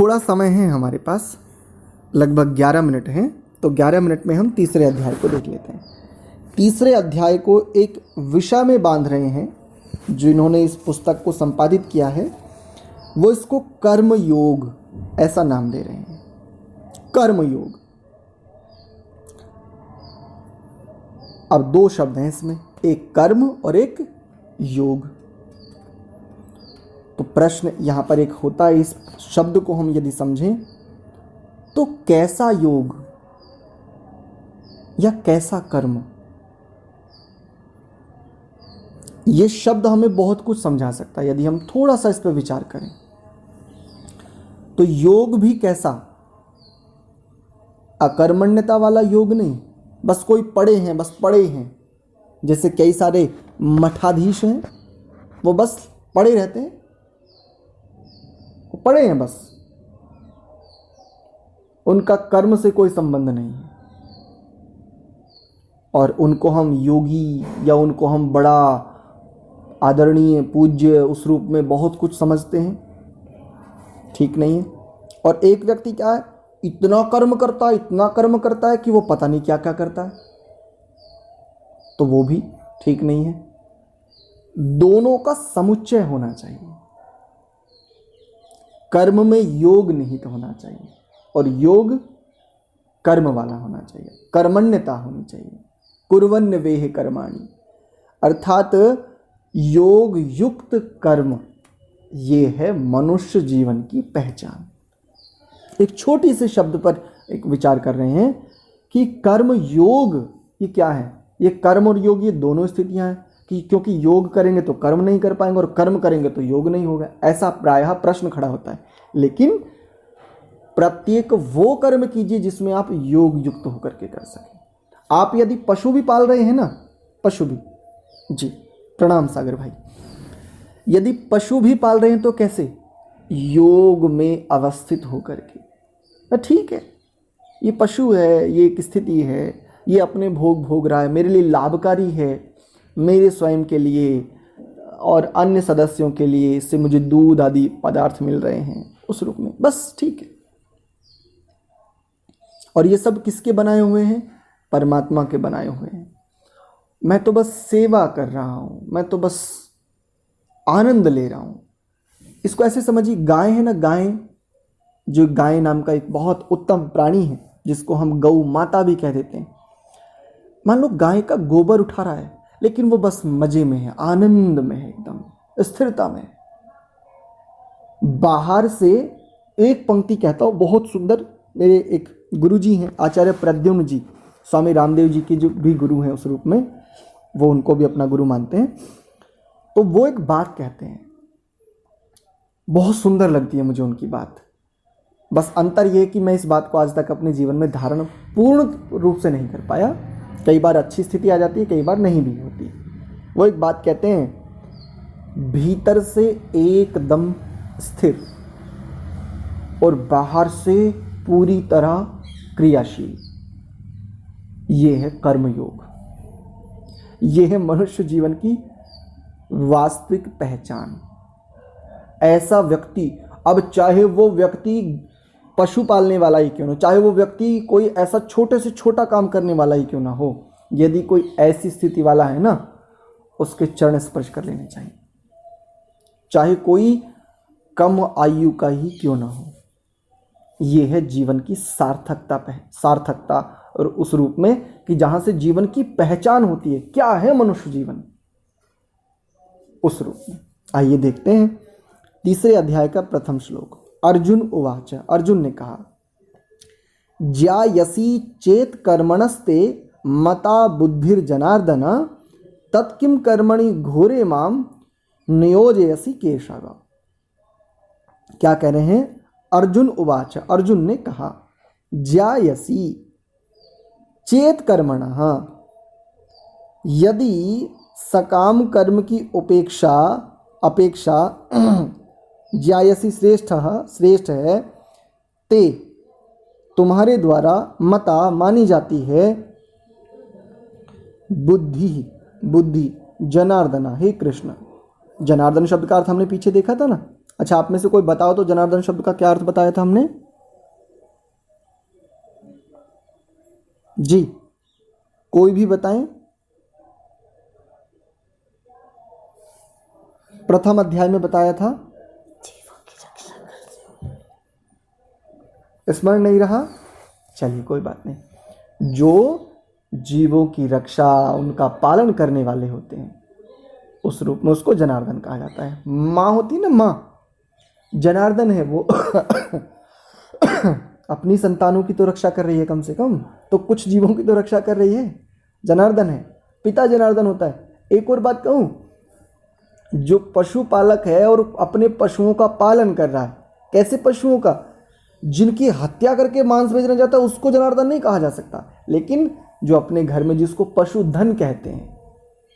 थोड़ा समय है हमारे पास, लगभग 11 मिनट हैं, तो 11 मिनट में हम तीसरे अध्याय को देख लेते हैं। तीसरे अध्याय को एक विषय में बांध रहे हैं जिन्होंने इस पुस्तक को संपादित किया है, वो इसको कर्म योग ऐसा नाम दे रहे हैं। कर्म योग। अब दो शब्द हैं इसमें, एक कर्म और एक योग। तो प्रश्न यहां पर एक होता है, इस शब्द को हम यदि समझें तो कैसा योग या कैसा कर्म, ये शब्द हमें बहुत कुछ समझा सकता है यदि हम थोड़ा सा इस पर विचार करें। तो योग भी कैसा, अकर्मण्यता वाला योग नहीं, बस कोई पड़े हैं, बस पड़े हैं, जैसे कई सारे मठाधीश हैं, वो बस पड़े रहते हैं, वो पड़े हैं बस, उनका कर्म से कोई संबंध नहीं है, और उनको हम योगी या उनको हम बड़ा आदरणीय पूज्य उस रूप में बहुत कुछ समझते हैं, ठीक नहीं है। और एक व्यक्ति क्या है, इतना कर्म करता है, इतना कर्म करता है कि वो पता नहीं क्या क्या करता है, तो वो भी ठीक नहीं है। दोनों का समुच्चय होना चाहिए। कर्म में योग निहित होना चाहिए और योग कर्म वाला होना चाहिए, कर्मण्यता होनी चाहिए। कुर्वन्य वेह कर्माणि, अर्थात योग युक्त कर्म, ये है मनुष्य जीवन की पहचान। एक छोटी से शब्द पर एक विचार कर रहे हैं कि कर्म योग ये क्या है। ये कर्म और योग ये दोनों स्थितियां हैं कि क्योंकि योग करेंगे तो कर्म नहीं कर पाएंगे और कर्म करेंगे तो योग नहीं होगा, ऐसा प्रायः प्रश्न खड़ा होता है। लेकिन प्रत्येक वो कर्म कीजिए जिसमें आप योग युक्त होकर के कर सकें। आप यदि पशु भी पाल रहे हैं ना, पशु भी, जी प्रणाम सागर भाई, यदि पशु भी पाल रहे हैं तो कैसे, योग में अवस्थित होकर के। ठीक है, ये पशु है, ये एक स्थिति है, ये अपने भोग भोग रहा है, मेरे लिए लाभकारी है, मेरे स्वयं के लिए और अन्य सदस्यों के लिए इससे मुझे दूध आदि पदार्थ मिल रहे हैं उस रूप में, बस ठीक है। और ये सब किसके बनाए हुए हैं, परमात्मा के बनाए हुए हैं। मैं तो बस सेवा कर रहा हूं, मैं तो बस आनंद ले रहा हूं। इसको ऐसे समझिए, गाय है ना, गाय, जो गाय नाम का एक बहुत उत्तम प्राणी है जिसको हम गौ माता भी कह देते हैं। मान लो गाय का गोबर उठा रहा है, लेकिन वो बस मजे में है, आनंद में है, एकदम स्थिरता में। बाहर से एक पंक्ति कहता हूं बहुत सुंदर, मेरे एक गुरुजी हैं आचार्य प्रद्युम्न जी, स्वामी रामदेव जी की जो भी गुरु हैं उस रूप में, वो उनको भी अपना गुरु मानते हैं। तो वो एक बात कहते हैं, बहुत सुंदर लगती है मुझे उनकी बात। बस अंतर ये है कि मैं इस बात को आज तक अपने जीवन में धारण पूर्ण रूप से नहीं कर पाया। कई बार अच्छी स्थिति आ जाती है, कई बार नहीं भी होती। वो एक बात कहते हैं, भीतर से एकदम स्थिर और बाहर से पूरी तरह क्रियाशील, ये है कर्मयोग। ये है मनुष्य जीवन की वास्तविक पहचान। ऐसा व्यक्ति, अब चाहे वो व्यक्ति पशु पालने वाला ही क्यों ना, चाहे वो व्यक्ति कोई ऐसा छोटे से छोटा काम करने वाला ही क्यों ना हो, यदि कोई ऐसी स्थिति वाला है ना, उसके चरण स्पर्श कर लेने चाहिए, चाहे कोई कम आयु का ही क्यों ना हो। ये है जीवन की सार्थकता और उस रूप में कि जहां से जीवन की पहचान होती है, क्या है मनुष्य जीवन, उस रूप में। आइए देखते हैं तीसरे अध्याय का प्रथम श्लोक। अर्जुन उवाच, अर्जुन ने कहा, ज्यायसी चेत कर्मणस्ते मता बुद्धिर्जनार्दन तत्किम कर्मणि घोरे माम नियोजयसी केशव। क्या कह रहे हैं, अर्जुन उवाच, अर्जुन ने कहा, ज्यायसी चेत कर्मणः, यदि सकाम कर्म की अपेक्षा ज्यायसी श्रेष्ठ है, ते तुम्हारे द्वारा मता मानी जाती है, बुद्धि जनार्दन, हे कृष्ण। जनार्दन शब्द का अर्थ हमने पीछे देखा था ना, अच्छा, आप में से कोई बताओ तो जनार्दन शब्द का क्या अर्थ बताया था हमने? जी, कोई भी बताएं। प्रथम अध्याय में बताया था, स्मरण नहीं रहा, चलिए कोई बात नहीं। जो जीवों की रक्षा, उनका पालन करने वाले होते हैं, उस रूप में उसको जनार्दन कहा जाता है। माँ होती ना, माँ, जनार्दन है वो अपनी संतानों की तो रक्षा कर रही है, कम से कम तो कुछ जीवों की तो रक्षा कर रही है, जनार्दन है। पिता जनार्दन होता है। एक और बात कहूँ, जो पशुपालक है और अपने पशुओं का पालन कर रहा है, कैसे पशुओं का? जिनकी हत्या करके मांस बेचना जाता है उसको जनार्दन नहीं कहा जा सकता, लेकिन जो अपने घर में जिसको पशुधन कहते हैं,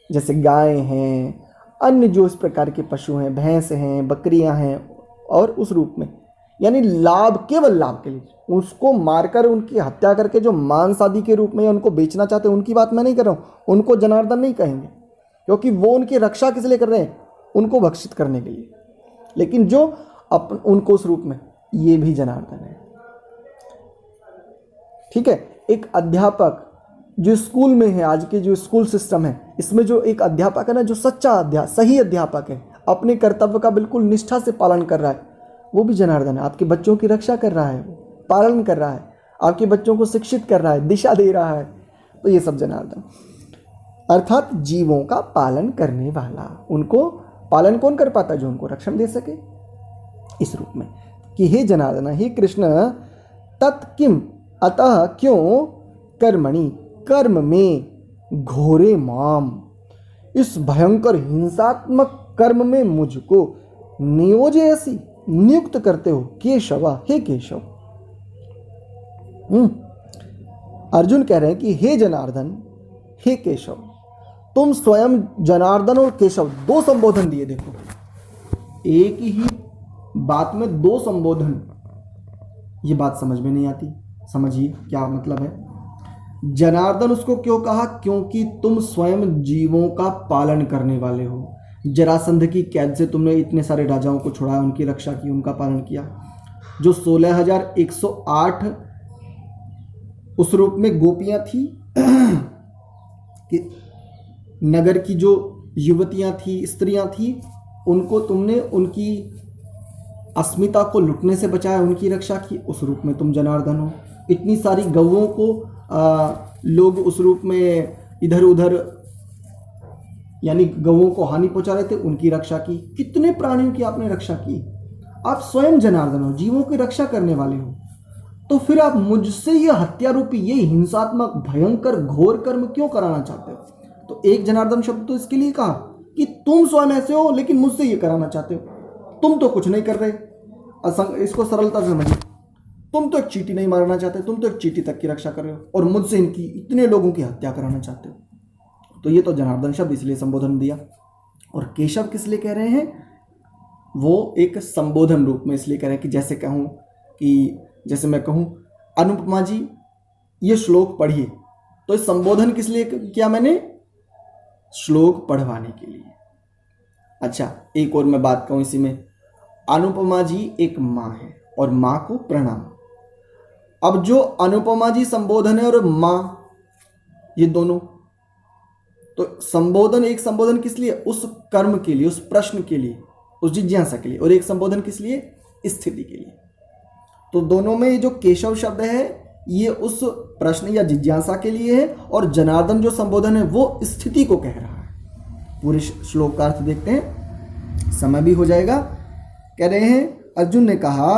जैसे गाय हैं, अन्य जो इस प्रकार के पशु हैं, भैंस हैं, बकरियां हैं, और उस रूप में यानी लाभ, केवल लाभ के लिए उसको मारकर, उनकी हत्या करके जो मांस आदि के रूप में या उनको बेचना चाहते हैं, उनकी बात मैं नहीं कर रहा हूँ। उनको जनार्दन नहीं कहेंगे, क्योंकि वो उनकी रक्षा किस लिए कर रहे हैं? उनको भक्षित करने के लिए। लेकिन जो उनको उस रूप में, ये भी जनार्दन है। ठीक है। एक अध्यापक जो स्कूल में है, आज के जो स्कूल सिस्टम है, इसमें जो एक अध्यापक है ना, जो सच्चा सही अध्यापक है, अपने कर्तव्य का बिल्कुल निष्ठा से पालन कर रहा है, वो भी जनार्दन है। आपके बच्चों की रक्षा कर रहा है, पालन कर रहा है, आपके बच्चों को शिक्षित कर रहा है, दिशा दे रहा है, तो ये सब जनार्दन। अर्थात जीवों का पालन करने वाला। उनको पालन कौन कर पाता है? जो उनको रक्षण दे सके, इस रूप में कि हे जनार्दन, हे कृष्ण, तत्किम, अतः क्यों, कर्मणि, कर्म में, घोरे माम, इस भयंकर हिंसात्मक कर्म में मुझको नियोजयसी, नियुक्त करते हो, केशवा, हे केशव। अर्जुन कह रहे हैं कि हे जनार्दन, हे केशव, तुम स्वयं जनार्दन और केशव, दो संबोधन दिए। देखो, एक ही बात में दो संबोधन, ये बात समझ में नहीं आती। समझिए क्या मतलब है। जनार्दन उसको क्यों कहा? क्योंकि तुम स्वयं जीवों का पालन करने वाले हो। जरासंध की कैद से तुमने इतने सारे राजाओं को छुड़ाया, उनकी रक्षा की, उनका पालन किया। जो 16,108 उस रूप में गोपियां थी कि नगर की जो युवतियां थी, स्त्रियां थी, उनको तुमने उनकी अस्मिता को लुटने से बचाया, उनकी रक्षा की, उस रूप में तुम जनार्दन हो। इतनी सारी गौओं को लोग उस रूप में इधर उधर, यानी गौओं को हानि पहुंचा रहे थे, उनकी रक्षा की। कितने प्राणियों की आपने रक्षा की। आप स्वयं जनार्दन हो, जीवों की रक्षा करने वाले हो, तो फिर आप मुझसे ये हत्या रूपी, ये हिंसात्मक, भयंकर, घोर कर्म क्यों कराना चाहते हो? तो एक जनार्दन शब्द तो इसके लिए कहा कि तुम स्वयं ऐसे हो, लेकिन मुझसे ये कराना चाहते हो। तुम तो कुछ नहीं कर रहे, इसको सरलता से समझिए। तुम तो एक चींटी नहीं मारना चाहते, तुम तो एक चींटी तक की रक्षा कर रहे हो, और मुझसे इनकी इतने लोगों की हत्या कराना चाहते हो। तो ये तो जनार्दन शब्द इसलिए संबोधन दिया। और केशव किस लिए कह रहे हैं? वो एक संबोधन रूप में इसलिए कह रहे हैं कि जैसे कहूँ कि, जैसे मैं कहूँ, अनुपमा जी ये श्लोक पढ़िए, तो इस संबोधन किस लिए किया मैंने? श्लोक पढ़वाने के लिए। अच्छा, एक और मैं बात कहूँ इसी में, अनुपमा जी एक माँ है और माँ को प्रणाम। अब जो अनुपमा जी संबोधन है और माँ, ये दोनों, तो संबोधन, एक संबोधन किस लिए? उस कर्म के लिए, उस प्रश्न के लिए, उस जिज्ञासा के लिए, और एक संबोधन किस लिए? स्थिति के लिए। तो दोनों में जो केशव शब्द है ये उस प्रश्न या जिज्ञासा के लिए है, और जनार्दन जो संबोधन है वो स्थिति को कह रहा है। पूरे श्लोक का अर्थ देखते हैं, समय भी हो जाएगा। कह रहे हैं, अर्जुन ने कहा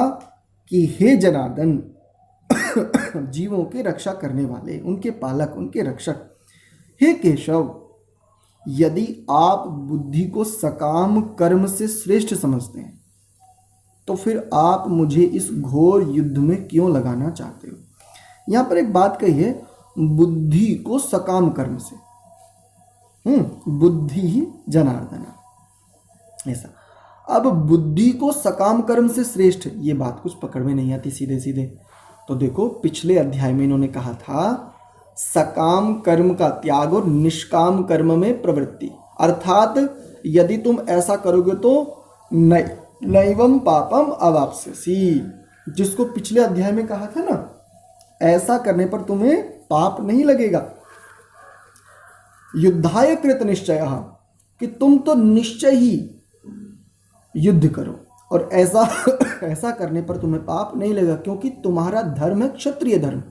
कि हे जनार्दन, जीवों की रक्षा करने वाले, उनके पालक, उनके रक्षक, हे केशव, यदि आप बुद्धि को सकाम कर्म से श्रेष्ठ समझते हैं, तो फिर आप मुझे इस घोर युद्ध में क्यों लगाना चाहते हो? यहां पर एक बात कही है, बुद्धि को सकाम कर्म से, बुद्धि ही जनार्दन, ऐसा। अब बुद्धि को सकाम कर्म से श्रेष्ठ, ये बात कुछ पकड़ में नहीं आती सीधे सीधे। तो देखो, पिछले अध्याय में इन्होंने कहा था सकाम कर्म का त्याग और निष्काम कर्म में प्रवृत्ति, अर्थात यदि तुम ऐसा करोगे तो नैवम पापम अवाप्स्यसि, जिसको पिछले अध्याय में कहा था ना, ऐसा करने पर तुम्हें पाप नहीं लगेगा। युद्धाय कृत निश्चय, कि तुम तो निश्चय ही युद्ध करो, और ऐसा ऐसा करने पर तुम्हें पाप नहीं लगेगा, क्योंकि तुम्हारा धर्म है क्षत्रिय धर्म,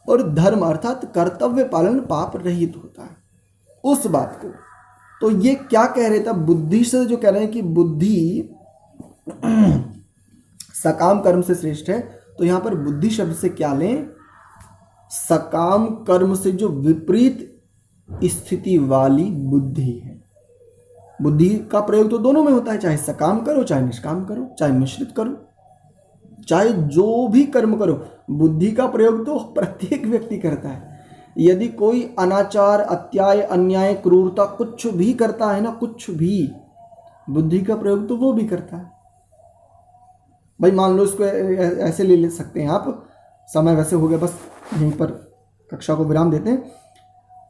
और धर्म अर्थात कर्तव्य पालन पाप रहित होता है। उस बात को तो ये क्या कह रहे थे, बुद्धि से जो कह रहे हैं कि बुद्धि सकाम कर्म से श्रेष्ठ है, तो यहां पर बुद्धि शब्द से क्या लें, सकाम कर्म से जो विपरीत स्थिति वाली बुद्धि है। बुद्धि का प्रयोग तो दोनों में होता है, चाहे सकाम करो चाहे निष्काम करो, चाहे मिश्रित करो, चाहे जो भी कर्म करो, बुद्धि का प्रयोग तो प्रत्येक व्यक्ति करता है। यदि कोई अनाचार, अत्याय, अन्याय, क्रूरता कुछ भी करता है ना, कुछ भी, बुद्धि का प्रयोग तो वो भी करता है। भाई मान लो इसको ऐसे ले सकते हैं आप, समय वैसे हो गया, बस यहीं पर कक्षा को विराम देते हैं।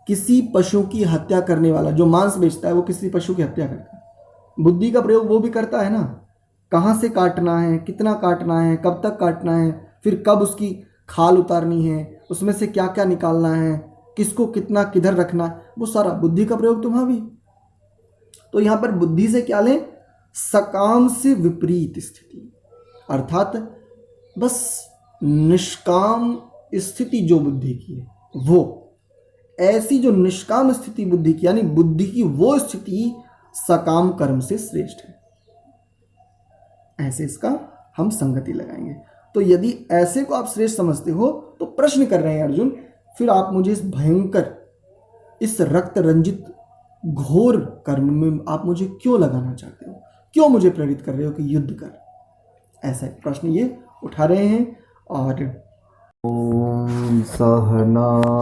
किसी पशु की हत्या करने वाला जो मांस बेचता है, वो किसी पशु की हत्या करता है, बुद्धि का प्रयोग वो भी करता है ना। कहाँ से काटना है, कितना काटना है, कब तक काटना है, फिर कब उसकी खाल उतारनी है, उसमें से क्या क्या निकालना है, किसको कितना किधर रखना है, वो सारा बुद्धि का प्रयोग तो वहाँ भी। तो यहाँ पर बुद्धि से क्या लें, सकाम से विपरीत स्थिति, अर्थात बस निष्काम स्थिति जो बुद्धि की है, वो ऐसी जो निष्काम स्थिति बुद्धि की, यानी बुद्धि की वो स्थिति सकाम कर्म से श्रेष्ठ है। ऐसे इसका हम संगति लगाएंगे। तो यदि ऐसे को आप श्रेष्ठ समझते हो तो प्रश्न कर रहे हैं अर्जुन, फिर आप मुझे इस भयंकर, इस रक्त रंजित घोर कर्म में आप मुझे क्यों लगाना चाहते हो, क्यों मुझे प्रेरित कर रहे हो कि युद्ध कर, ऐसा एक प्रश्न ये उठा रहे हैं। और ॐ सहनाववतु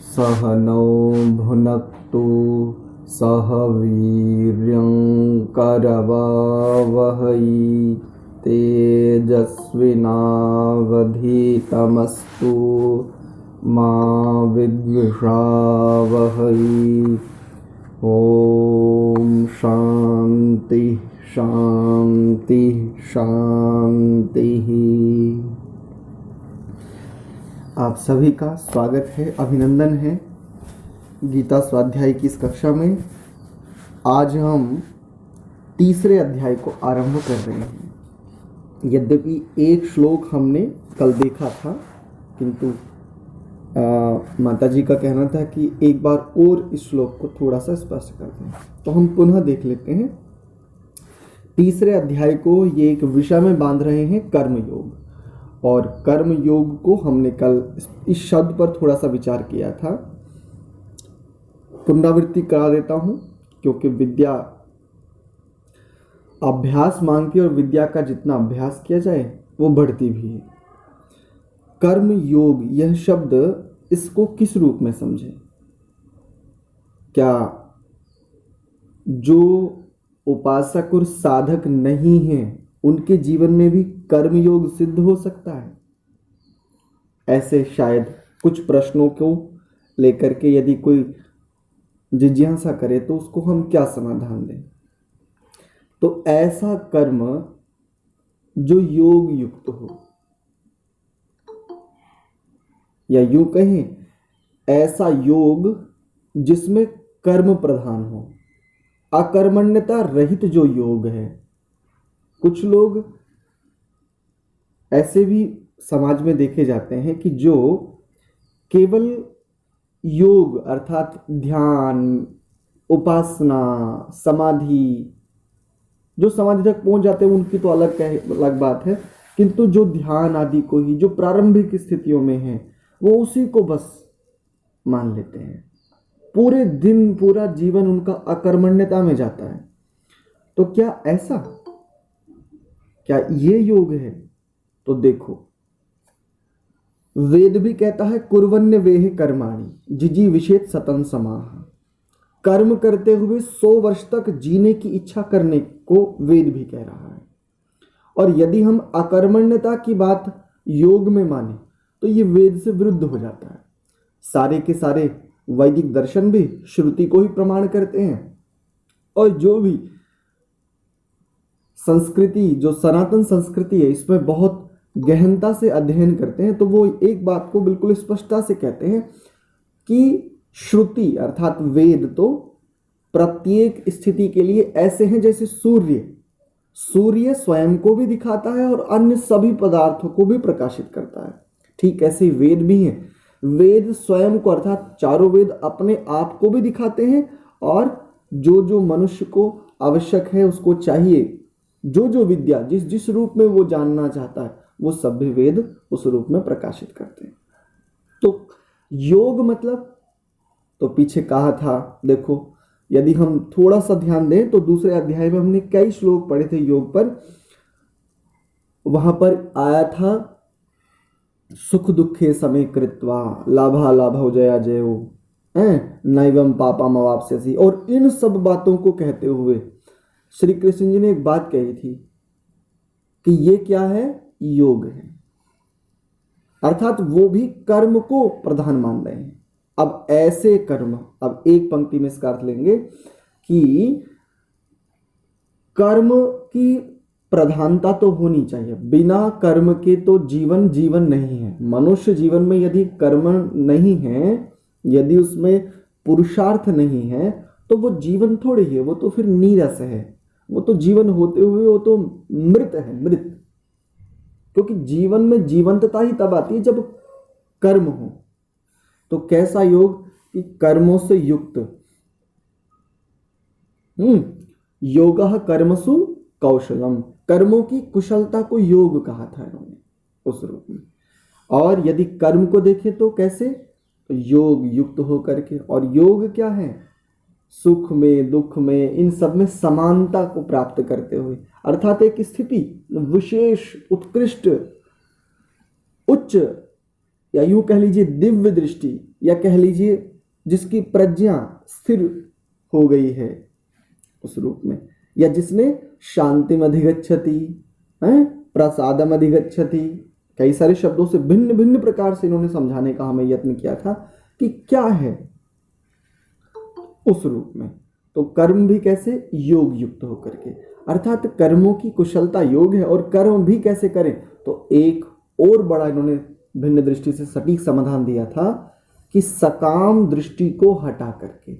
सहनौ भुनक्तु सह वीर्यं करवावहै तेजस्विनावधीतमस्तु मा विद्विषावहै। ॐ शान्ति शान्ति शान्तिः। आप सभी का स्वागत है, अभिनंदन है गीता स्वाध्याय की इस कक्षा में। आज हम तीसरे अध्याय को आरंभ कर रहे हैं। यद्यपि एक श्लोक हमने कल देखा था, किंतु माता जी का कहना था कि एक बार और इस श्लोक को थोड़ा सा स्पष्ट कर दें, तो हम पुनः देख लेते हैं। तीसरे अध्याय को ये एक विषय में बांध रहे हैं, कर्मयोग। और कर्म योग को हमने कल इस शब्द पर थोड़ा सा विचार किया था। पुनरावृत्ति करा देता हूं, क्योंकि विद्या अभ्यास मांगती है और विद्या का जितना अभ्यास किया जाए वो बढ़ती भी है। कर्म योग यह शब्द, इसको किस रूप में समझें? क्या जो उपासक और साधक नहीं हैं उनके जीवन में भी कर्मयोग सिद्ध हो सकता है? ऐसे शायद कुछ प्रश्नों को लेकर के यदि कोई जिज्ञासा करे तो उसको हम क्या समाधान दें? तो ऐसा कर्म जो योग युक्त हो, या यूं कहें ऐसा योग जिसमें कर्म प्रधान हो, अकर्मण्यता रहित जो योग है। कुछ लोग ऐसे भी समाज में देखे जाते हैं कि जो केवल योग अर्थात ध्यान, उपासना, समाधि, जो समाधि तक पहुंच जाते हैं उनकी तो अलग बात है, किंतु जो ध्यान आदि को ही, जो प्रारंभिक स्थितियों में है, वो उसी को बस मान लेते हैं। पूरे दिन, पूरा जीवन उनका अकर्मण्यता में जाता है। तो क्या ऐसा, क्या ये योग है? तो देखो, वेद भी कहता है कुर्वन्य वेह कर्माणि जिजी विषेत सतन समाह। कर्म करते हुए 100 वर्ष तक जीने की इच्छा करने को वेद भी कह रहा है। और यदि हम अकर्मण्यता की बात योग में माने तो ये वेद से विरुद्ध हो जाता है। सारे के सारे वैदिक दर्शन भी श्रुति को ही प्रमाण करते हैं, और जो भी संस्कृति, जो सनातन संस्कृति है, इसमें बहुत गहनता से अध्ययन करते हैं, तो वो एक बात को बिल्कुल स्पष्टता से कहते हैं कि श्रुति अर्थात वेद तो प्रत्येक स्थिति के लिए ऐसे हैं जैसे सूर्य स्वयं को भी दिखाता है और अन्य सभी पदार्थों को भी प्रकाशित करता है। ठीक ऐसे वेद भी हैं। वेद स्वयं को अर्थात चारों वेद अपने आप को भी दिखाते हैं और जो जो मनुष्य को आवश्यक है, उसको चाहिए, जो जो विद्या जिस जिस रूप में वो जानना चाहता है, वो सभी वेद उस रूप में प्रकाशित करते हैं। तो योग मतलब, तो पीछे कहा था, देखो यदि हम थोड़ा सा ध्यान दें तो दूसरे अध्याय में हमने कई श्लोक पढ़े थे योग पर। वहां पर आया था सुख दुखे समे कृत्वा लाभा लाभो जया जयो नैवम पापम अवाप्स्यसि, और इन सब बातों को कहते हुए श्री कृष्ण जी ने एक बात कही थी कि ये क्या है, योग है। अर्थात वो भी कर्म को प्रधान मान रहे हैं। अब ऐसे कर्म, अब एक पंक्ति में इसका अर्थ लेंगे कि कर्म की प्रधानता तो होनी चाहिए, बिना कर्म के तो जीवन नहीं है। मनुष्य जीवन में यदि कर्म नहीं है, यदि उसमें पुरुषार्थ नहीं है, तो वो जीवन थोड़ी है, वो तो फिर नीरस है, वो तो जीवन होते हुए वो तो मृत है, मृत। क्योंकि जीवन में जीवंतता ही तब आती है जब कर्म हो। तो कैसा योग कि कर्मों से युक्त। योगः कर्मसु कौशलम, कर्मों की कुशलता को योग कहा था इन्होंने उस रूप में। और यदि कर्म को देखें तो कैसे, तो योग युक्त होकर के। और योग क्या है, सुख में दुख में इन सब में समानता को प्राप्त करते हुए, अर्थात एक स्थिति विशेष उत्कृष्ट उच्च, या यूं कह लीजिए दिव्य दृष्टि, या कह लीजिए जिसकी प्रज्ञा स्थिर हो गई है उस रूप में, या जिसने शांतिम अधिगच्छति, प्रसादम अधिगच्छति, कई सारे शब्दों से भिन्न भिन्न प्रकार से इन्होंने समझाने का हमें यत्न किया था कि क्या है उस रूप में। तो कर्म भी कैसे, योग युक्त होकर के, अर्थात कर्मों की कुशलता योग है। और कर्म भी कैसे करें, तो एक और बड़ा इन्होंने भिन्न दृष्टि से सटीक समाधान दिया था कि सकाम दृष्टि को हटा करके,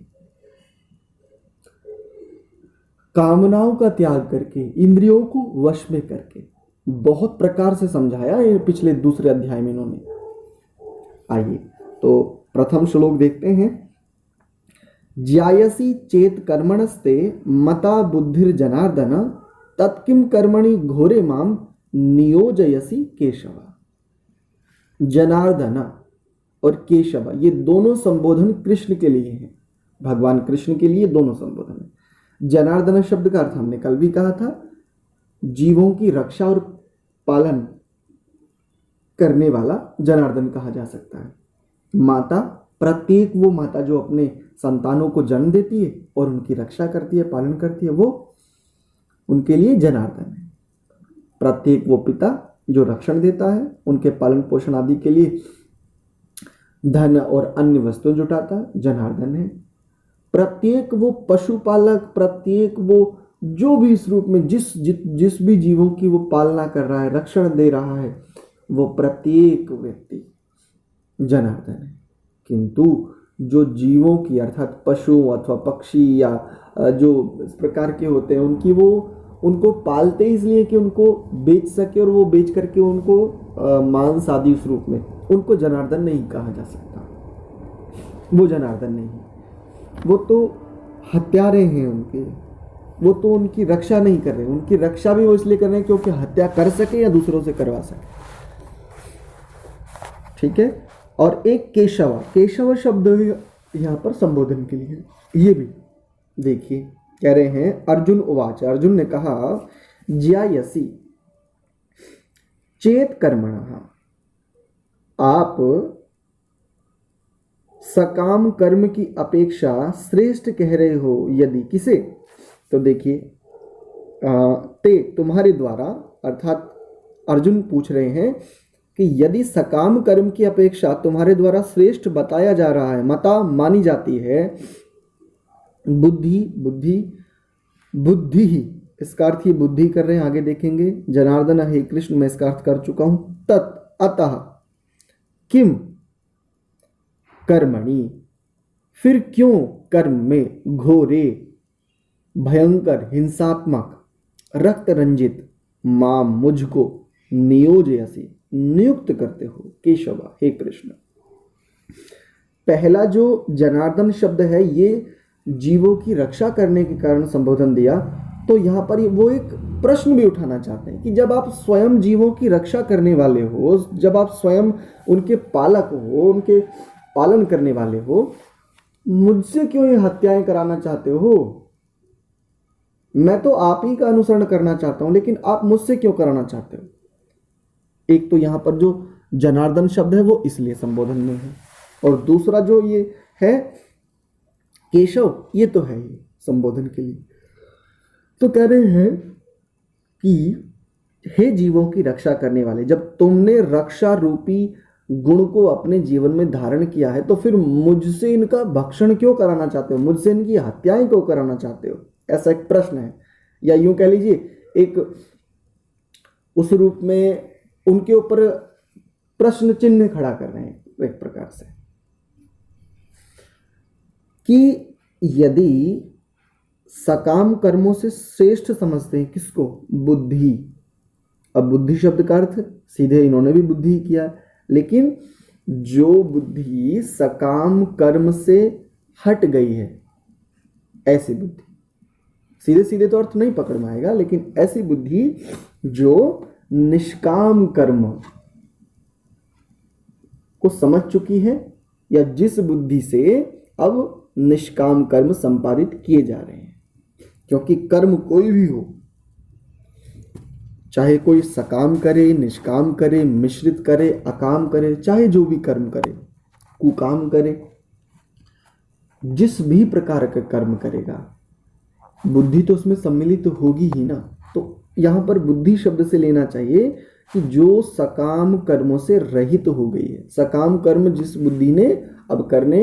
कामनाओं का त्याग करके, इंद्रियों को वश में करके, बहुत प्रकार से समझाया ये पिछले दूसरे अध्याय में इन्होंने। आइए तो प्रथम श्लोक देखते हैं। ज्यायसी चेत कर्मणस्ते मता बुद्धिर जनार्दन तत्किम कर्मणि घोरे माम नियोजयसी केशव। जनार्दन और केशव, ये दोनों संबोधन कृष्ण के लिए हैं, भगवान कृष्ण के लिए दोनों संबोधन है। जनार्दन शब्द का अर्थ हमने कल भी कहा था, जीवों की रक्षा और पालन करने वाला जनार्दन कहा जा सकता है। माता, प्रत्येक वो माता जो अपने संतानों को जन्म देती है और उनकी रक्षा करती है, पालन करती है, वो उनके लिए जनार्दन है। प्रत्येक वो पिता जो रक्षण देता है, उनके पालन पोषण आदि के लिए धन और अन्य वस्तुएं जुटाता है, जनार्दन है। प्रत्येक वो पशुपालक, प्रत्येक वो जो भी इस रूप में जिस भी जीवों की वो पालना कर रहा है, रक्षण दे रहा है, वो प्रत्येक व्यक्ति जनार्दन है। किंतु जो जीवों की अर्थात पशु अथवा पक्षी या जो इस प्रकार के होते हैं, उनको पालते इसलिए कि उनको बेच सके और वो बेच करके उनको मांस आदि उस रूप में, उनको जनार्दन नहीं कहा जा सकता। वो जनार्दन नहीं, वो तो हत्यारे हैं उनके, वो तो उनकी रक्षा नहीं कर रहे। उनकी रक्षा भी वो इसलिए कर रहे हैं क्योंकि हत्या कर सके या दूसरों से करवा सके। ठीक है। और एक केशव, केशव शब्द यहाँ पर संबोधन के लिए, ये भी देखिए कह रहे हैं अर्जुन उवाच, अर्जुन ने कहा ज्यायसी चेत कर्मणः, आप सकाम कर्म की अपेक्षा श्रेष्ठ कह रहे हो यदि किसे, तो देखिए ते तुम्हारे द्वारा, अर्थात अर्जुन पूछ रहे हैं कि यदि सकाम कर्म की अपेक्षा तुम्हारे द्वारा श्रेष्ठ बताया जा रहा है, मता मानी जाती है बुद्धि इसका अर्थ ये बुद्धि कर रहे हैं, आगे देखेंगे। जनार्दन हे कृष्ण, मैं इसका अर्थ कर चुका हूं। तत् अतः किम कर्मणि, फिर क्यों कर्म में, घोरे भयंकर हिंसात्मक रक्त रंजित, माम मुझको, नियोजयसि नियुक्त करते हो, केशव हे कृष्ण। पहला जो जनार्दन शब्द है ये जीवों की रक्षा करने के कारण संबोधन दिया, तो यहाँ पर वो एक प्रश्न भी उठाना चाहते हैं कि जब आप स्वयं जीवों की रक्षा करने वाले हो, जब आप स्वयं उनके पालक हो, उनके पालन करने वाले हो, मुझसे क्यों ये हत्याएं कराना चाहते हो? मैं तो आप ही का अनुसरण करना चाहता हूं, लेकिन आप मुझसे क्यों कराना चाहते हो? एक तो यहां पर जो जनार्दन शब्द है वो इसलिए संबोधन में है, और दूसरा जो ये है केशव, ये तो है ही संबोधन के लिए। तो कह रहे हैं कि हे जीवों की रक्षा करने वाले, जब तुमने रक्षा रूपी गुण को अपने जीवन में धारण किया है, तो फिर मुझसे इनका भक्षण क्यों कराना चाहते हो? मुझसे इनकी हत्याएं क्यों कराना चाहते हो? ऐसा एक प्रश्न है, या यूं कह लीजिए एक उस रूप में उनके ऊपर प्रश्न चिन्ह खड़ा कर रहे हैं एक प्रकार से, कि यदि सकाम कर्मों से श्रेष्ठ समझते हैं किसको? बुद्धि। अब बुद्धि शब्द का अर्थ सीधे इन्होंने भी बुद्धि किया, लेकिन जो बुद्धि सकाम कर्म से हट गई है, ऐसी बुद्धि, सीधे सीधे तो अर्थ नहीं पकड़ में आएगा, लेकिन ऐसी बुद्धि जो निष्काम कर्म को समझ चुकी है, या जिस बुद्धि से अब निष्काम कर्म संपादित किए जा रहे हैं। क्योंकि कर्म कोई भी हो, चाहे कोई सकाम करे, निष्काम करे, मिश्रित करे, अकाम करे, चाहे जो भी कर्म करे, कुकाम करे, जिस भी प्रकार का कर्म करेगा, बुद्धि तो उसमें सम्मिलित तो होगी ही ना। तो यहां पर बुद्धि शब्द से लेना चाहिए कि जो सकाम कर्मों से रहित हो गई है। सकाम कर्म जिस बुद्धि ने अब करने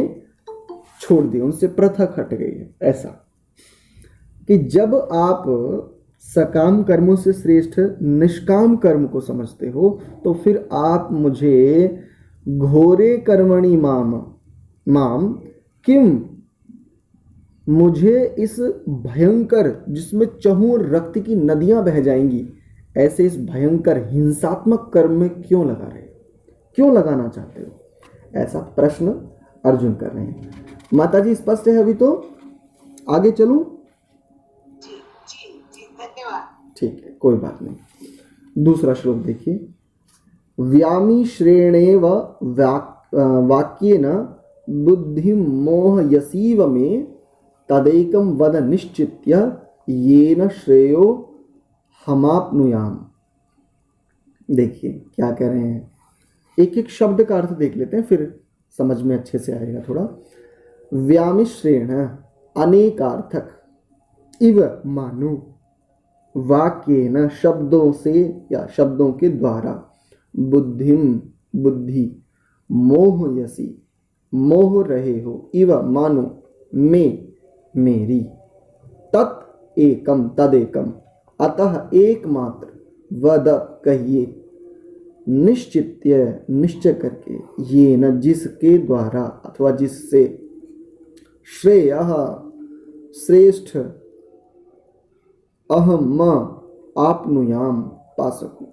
छोड़ दिए, उनसे पृथक हट गई है। ऐसा कि जब आप सकाम कर्मों से श्रेष्ठ निष्काम कर्म को समझते हो, तो फिर आप मुझे घोरे कर्मणि माम किम, मुझे इस भयंकर, जिसमें चहुं रक्त की नदियां बह जाएंगी, ऐसे इस भयंकर हिंसात्मक कर्म में क्यों लगा रहे हो, क्यों लगाना चाहते हो? ऐसा प्रश्न अर्जुन कर रहे हैं। माता जी स्पष्ट है अभी? तो आगे चलूं? ठीक है, कोई बात नहीं। दूसरा श्लोक देखिए। व्यामी श्रेणेव वाक्येन बुद्धि मोह यसीव में तदेकम वद निश्चित्य येन श्रेयो हमाप्नुयाम। देखिए क्या कह रहे हैं, एक एक शब्द का अर्थ देख लेते हैं, फिर समझ में अच्छे से आएगा थोड़ा। व्यामिश्रेण अनेकार्थक, इव मानु, वाक्येन शब्दों से या शब्दों के द्वारा, बुद्धिम बुद्धि, मोह यसी मोह रहे हो, इव मानो में मेरी, तत् एकम तदेकम, अतः एकमात्र, वद कहिए, निश्चित्य निश्चय करके, ये न जिसके द्वारा अथवा जिससे, श्रेय श्रेष्ठ, अहम आपनुयाम पा सकूं।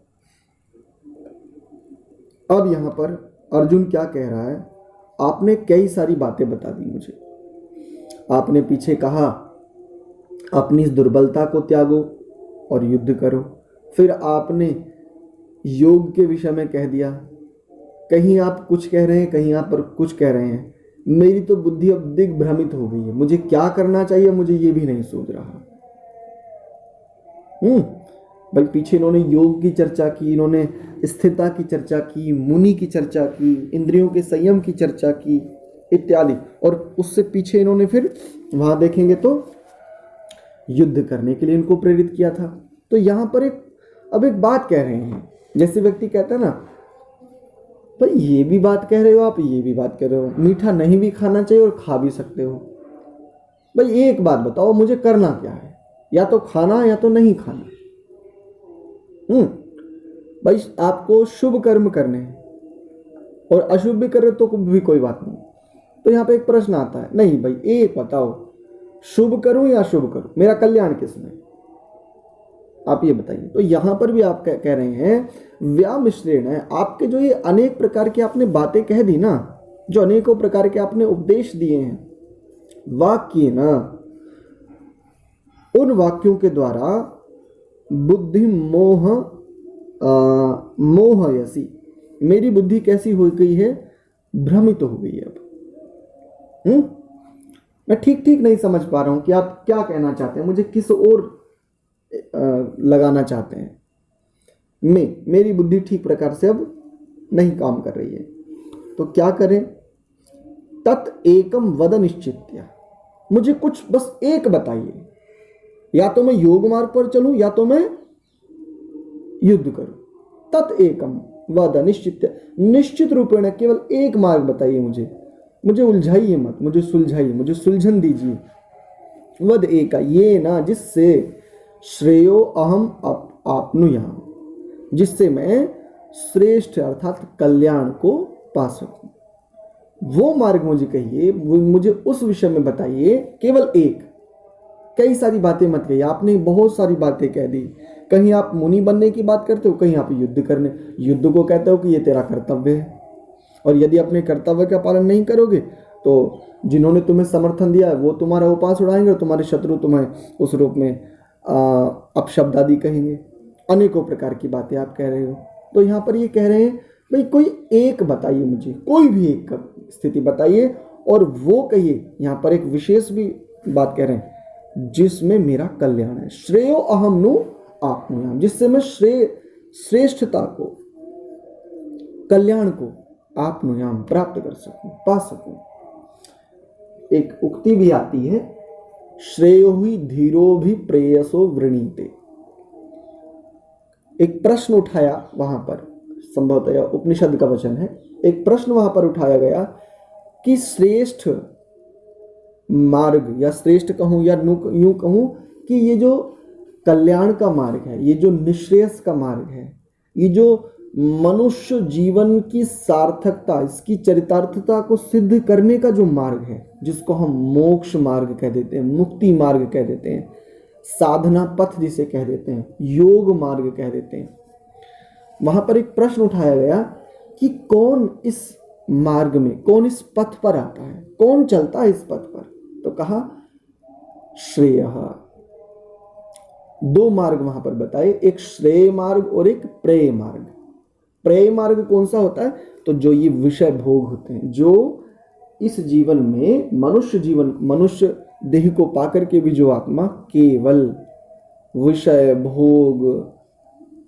अब यहां पर अर्जुन क्या कह रहा है? आपने कई सारी बातें बता दी मुझे। आपने पीछे कहा अपनी इस दुर्बलता को त्यागो और युद्ध करो, फिर आपने योग के विषय में कह दिया, कहीं आप कुछ कह रहे हैं, कहीं आप पर कुछ कह रहे हैं। मेरी तो बुद्धि अब दिग्भ्रमित हो गई है, मुझे क्या करना चाहिए मुझे ये भी नहीं सूझ रहा। भाई पीछे इन्होंने योग की चर्चा की, इन्होंने स्थिरता की चर्चा की, मुनि की चर्चा की, इंद्रियों के संयम की चर्चा की इत्यादि, और उससे पीछे इन्होंने फिर वहां देखेंगे तो युद्ध करने के लिए इनको प्रेरित किया था। तो यहां पर अब एक बात कह रहे हैं, जैसे व्यक्ति कहता है ना, भाई ये भी बात कह रहे हो आप, ये भी बात कह रहे हो, मीठा नहीं भी खाना चाहिए और खा भी सकते हो, भाई एक बात बताओ मुझे करना क्या है? या तो खाना या तो नहीं खाना। भाई आपको शुभ कर्म करने हैं और अशुभ भी कर रहे तो भी कोई बात नहीं। तो यहाँ पे एक प्रश्न आता है, नहीं भाई एक बताओ, शुभ करूं या अशुभ करूं, मेरा कल्याण किसमें, आप ये बताइए। तो यहाँ पर भी आप कह रहे हैं व्यामिश्रेण है, आपके जो ये अनेक प्रकार की आपने बातें कह दी ना, जो अनेकों प्रकार के आपने उपदेश दिए हैं वाक्य ना, उन वाक्यों के द्वारा बुद्धि मोहयसी, मेरी बुद्धि कैसी हो गई है, भ्रमित हो गई है। अब मैं ठीक ठीक नहीं समझ पा रहा हूं कि आप क्या कहना चाहते हैं, मुझे किस ओर लगाना चाहते हैं। मेरी बुद्धि ठीक प्रकार से अब नहीं काम कर रही है, तो क्या करें। तत् एकम वद निश्चित्य, मुझे कुछ बस एक बताइए, या तो मैं योग मार्ग पर चलूं या तो मैं युद्ध करूं। तत् एकम वद निश्चित्य, निश्चित रूपेण केवल एक मार्ग बताइए मुझे उलझाइए मत, मुझे सुलझाइए, मुझे सुलझन दीजिए। वद एका, ये ना जिससे श्रेयो अहम आपनुयाम, जिससे मैं श्रेष्ठ अर्थात कल्याण को पा सकूं, वो मार्ग मुझे कहिए, मुझे उस विषय में बताइए, केवल एक। कई सारी बातें मत कहिए, आपने बहुत सारी बातें कह दी। कहीं आप मुनि बनने की बात करते हो, कहीं आप युद्ध करने, युद्ध को कहते हो कि ये तेरा कर्तव्य है, और यदि अपने कर्तव्य का पालन नहीं करोगे तो जिन्होंने तुम्हें समर्थन दिया है वो तुम्हारा उपास उड़ाएंगे और तुम्हारे शत्रु तुम्हें उस रूप में अपशब्द आदि कहेंगे। अनेकों प्रकार की बातें आप कह रहे हो। तो यहाँ पर ये कह रहे हैं भाई कोई एक बताइए मुझे, कोई भी एक स्थिति बताइए, और वो कहिए, यहाँ पर एक विशेष भी बात कह रहे हैं, जिसमें मेरा कल्याण है। श्रेयो अहम नु आपनुयाम, जिससे मैं श्रेष्ठता को, कल्याण को आपनुयाम प्राप्त कर सकूं, पा सकूं। एक उक्ति भी आती है, श्रेयो ही धीरो भी प्रेयसो वृणीते। एक प्रश्न उठाया वहां पर, संभवतः उपनिषद का वचन है, एक प्रश्न वहां पर उठाया गया कि श्रेष्ठ मार्ग, या श्रेष्ठ कहूं या यूं कहूं कि ये जो कल्याण का मार्ग है, ये जो निश्रेयस का मार्ग है, ये जो मनुष्य जीवन की सार्थकता, इसकी चरितार्थता को सिद्ध करने का जो मार्ग है, जिसको हम मोक्ष मार्ग कह देते हैं, मुक्ति मार्ग कह देते हैं, साधना पथ जिसे कह देते हैं, योग मार्ग कह देते हैं, वहां पर एक प्रश्न उठाया गया कि कौन इस मार्ग में, कौन इस पथ पर आता है, कौन चलता है इस पथ पर। तो कहा श्रेय। दो मार्ग वहां पर बताए, एक श्रेय मार्ग और एक प्रेय मार्ग। प्रेय मार्ग कौन सा होता है, तो जो ये विषय भोग होते हैं, जो इस जीवन में मनुष्य देह को पाकर के भी जो आत्मा केवल विषय भोग